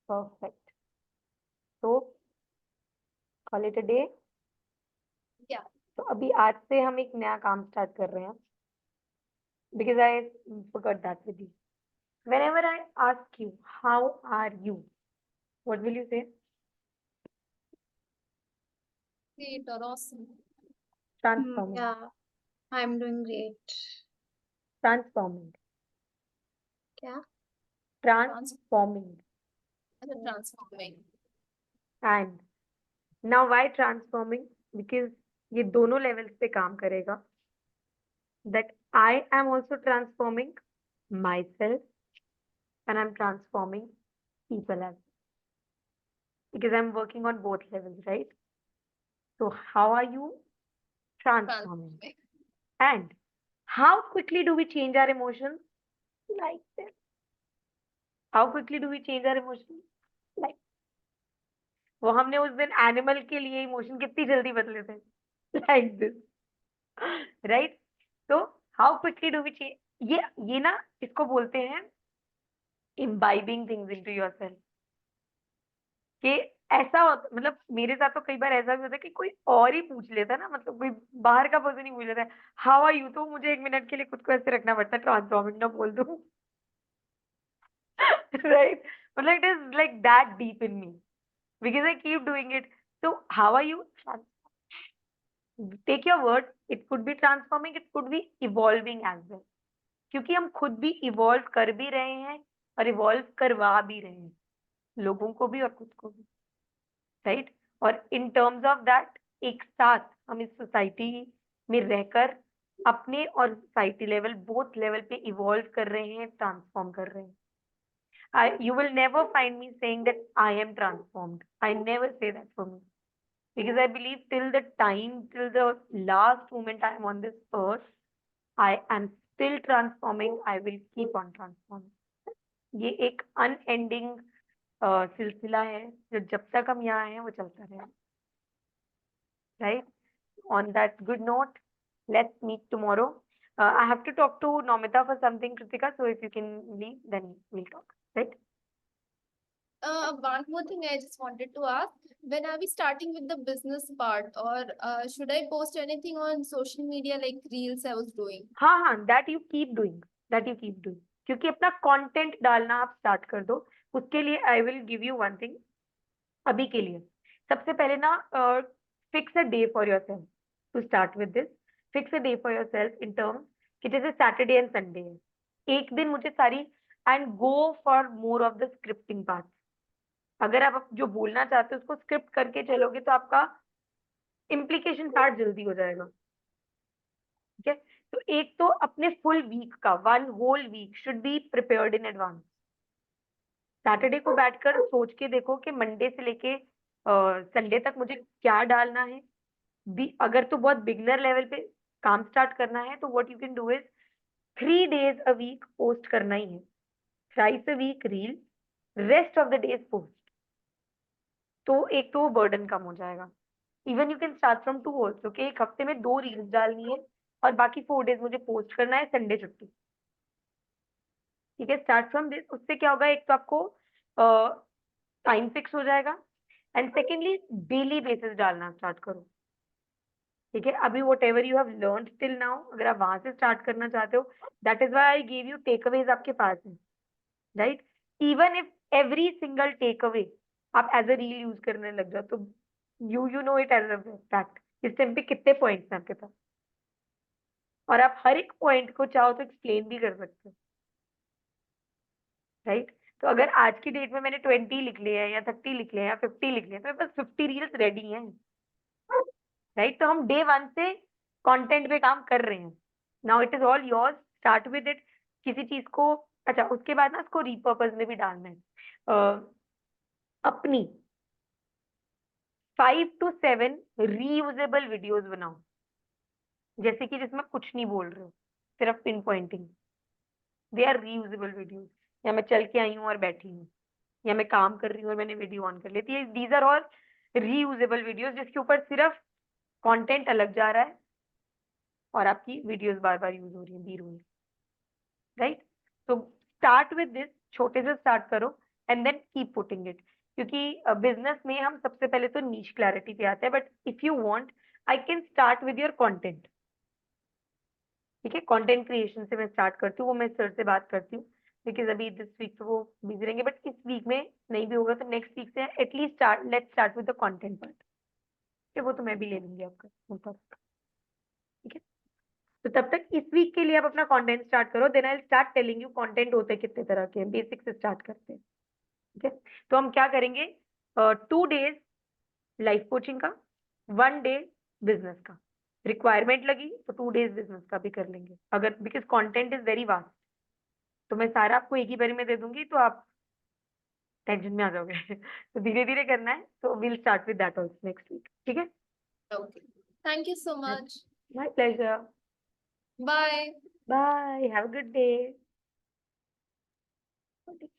Perfect, तो call it a day. Yeah. तो अभी आज से हम एक नया काम स्टार्ट कर रहे हैं, because I forgot that with you. Whenever I ask you how are you, what will you say? Great or awesome. Transforming. Yeah, I'm doing great. Transforming. क्या? Transforming. Transforming. And now why transforming? Because ये दोनों levels पे काम करेगा, that I am also transforming myself and I'm transforming people as well. Because I'm working on both levels, right? So how are you transforming? Transforming. And how quickly do we change our emotions? Like this. How quickly do we change our emotions? Like, वो हमने उस दिन एनिमल के लिए इमोशन कितनी जल्दी बदले थे, लाइक दिस, राइट। तो how quickly do we change, ये ना इसको बोलते हैं इम्बाइबिंग थिंग्स इनटू योरसेल्फ। कि ऐसा होता, मतलब मेरे साथ तो कई बार ऐसा भी होता है कि कोई और ही पूछ लेता है ना, मतलब कोई बाहर का पर्सन ही पूछ लेता है हाउ आर यू, तो मुझे 1 मिनट के लिए खुद को ऐसे रखना पड़ता है, ट्रांसफॉर्मिंग ना बोल दूं। राइट, मतलब it is like that deep in me, because I keep doing it. So how are you? Take your word. It could be transforming. It could be evolving as well. क्योंकि हम खुद भी इवॉल्व कर भी रहे हैं और इवॉल्व करवा भी रहे हैं, लोगों को भी और खुद को भी, राइट। और इन टर्म्स ऑफ दैट एक साथ हम इस सोसाइटी में रहकर अपने और सोसाइटी लेवल बोथ लेवल पे इवॉल्व कर रहे हैं, ट्रांसफॉर्म कर रहे हैं। You will never find me saying that I am transformed. I never say that for me. Because I believe till the time, till the last moment I am on this earth, I am still transforming. I will keep on transforming. ये एक unending सिलसिला है जो जब तक हम यहाँ हैं वो चलता रहेगा, right? On that good note, let's meet tomorrow. I have to talk to Nomita for something, Kritika. So if you can leave, then we'll talk, right? One more thing I just wanted to ask. When are we starting with the business part, or should I post anything on social media like reels I was doing? हाँ, that you keep doing, क्योंकि अपना कंटेंट डालना आप स्टार्ट कर दो। उसके लिए I will give you one thing. अभी के लिए सबसे पहले ना fix a day for yourself to start with this. Fix a day for yourself in terms कि जैसे सैटरडे एंड संडे है, एक दिन मुझे सारी and go for more of the scripting part. अगर आप जो बोलना चाहते हो उसको स्क्रिप्ट करके चलोगे तो आपका इम्प्लीकेशन पार्ट जल्दी हो जाएगा, ठीक है। तो एक तो अपने फुल वीक का 1 whole week should be prepared in advance. Saturday को बैठकर सोच के देखो कि मंडे से लेके संडे तक मुझे क्या डालना है। अगर तो बहुत बिगनर लेवल पे काम स्टार्ट करना है तो what you can do is 3 days a week post करना ही है, thrice a week reel, rest of the days post. तो एक तो बर्डन कम हो जाएगा। Even you can start from 2 also कि एक हफ्ते में 2 रील्स डालनी है और बाकी 4 days मुझे पोस्ट करना है, संडे छुट्टी, ठीक है। Start from this. उससे क्या होगा, एक तो आपको टाइम फिक्स हो जाएगा एंड सेकेंडली डेली बेसिस डालना स्टार्ट करो, ठीक है। अभी whatever you have learn till now, अगर आप वहां से स्टार्ट करना चाहते हो, that is why I give you takeaways आपके पास है, right. Even if every single takeaway आप एज अ रील यूज करने लग जाओ तो you know it as a fact इस टाइम पे कितने पॉइंट्स हैं आपके पास, और आप हर एक पॉइंट को चाहो तो एक्सप्लेन भी कर सकते हो, राइट। तो अगर आज की डेट में मैंने 20 लिख लिया है या 30 लिख लिया है या 50 लिख लिया है तो मेरे पास 50 रील्स रेडी हैं, राइट। तो हम डे 1 से कंटेंट पे काम कर रहे हैं। Now it is all yours, start with it. किसी चीज को अच्छा उसके बाद ना उसको रिपर्पज में भी डालना है। अपनी 5 to 7 रीयूजेबल वीडियोस बनाओ, जैसे कि जिसमें कुछ नहीं बोल रहे हो, सिर्फ pinpointing. They are reusable videos. या मैं चल के आई हूँ और बैठी हूँ, या मैं काम कर रही हूँ और मैंने वीडियो ऑन कर लेती है। These are all reusable videos जिसके ऊपर सिर्फ कंटेंट अलग जा रहा है और आपकी वीडियोस बार बार यूज हो रही है, बी रोल, राइट। तो स्टार्ट विद दिस, छोटे से स्टार्ट करो and then keep putting it. क्योंकि बिजनेस में हम सबसे पहले तो नीश क्लैरिटी पे आते हैं, but if you want I can start with your content, ठीक है। कंटेंट क्रिएशन से मैं स्टार्ट करती हूँ, वो मैं सर से बात करती हूँ, बिकॉज अभी दिस वीक तो वो बिजी रहेंगे, बट इस वीक में नहीं भी होगा तो नेक्स्ट वीक से at least start, let's start with the content part, ठीक है। वो तो मैं भी ले लूंगी आपका ऊपर, ठीक है। तो तब तक इस वीक के लिए आप अपना कंटेंट स्टार्ट करो, then I will start telling you content होते हैं कितने तरह के, बेसिक से स्टार्ट करते हैं, ठीक है। तो हम क्या करेंगे, 2 days लाइफ कोचिंग का, 1 day बिजनेस का। रिक्वायरमेंट लगी तो 2 days बिजनेस का भी कर लेंगे, अगर because content is very vast, तो मैं सारा आपको एक ही बारी में दे दूंगी तो आप टेंशन में आ जाओगे तो धीरे धीरे करना है। तो will start with that also next week, ठीक है। Okay. Thank you so much. My pleasure, Bye. Bye, have a good day.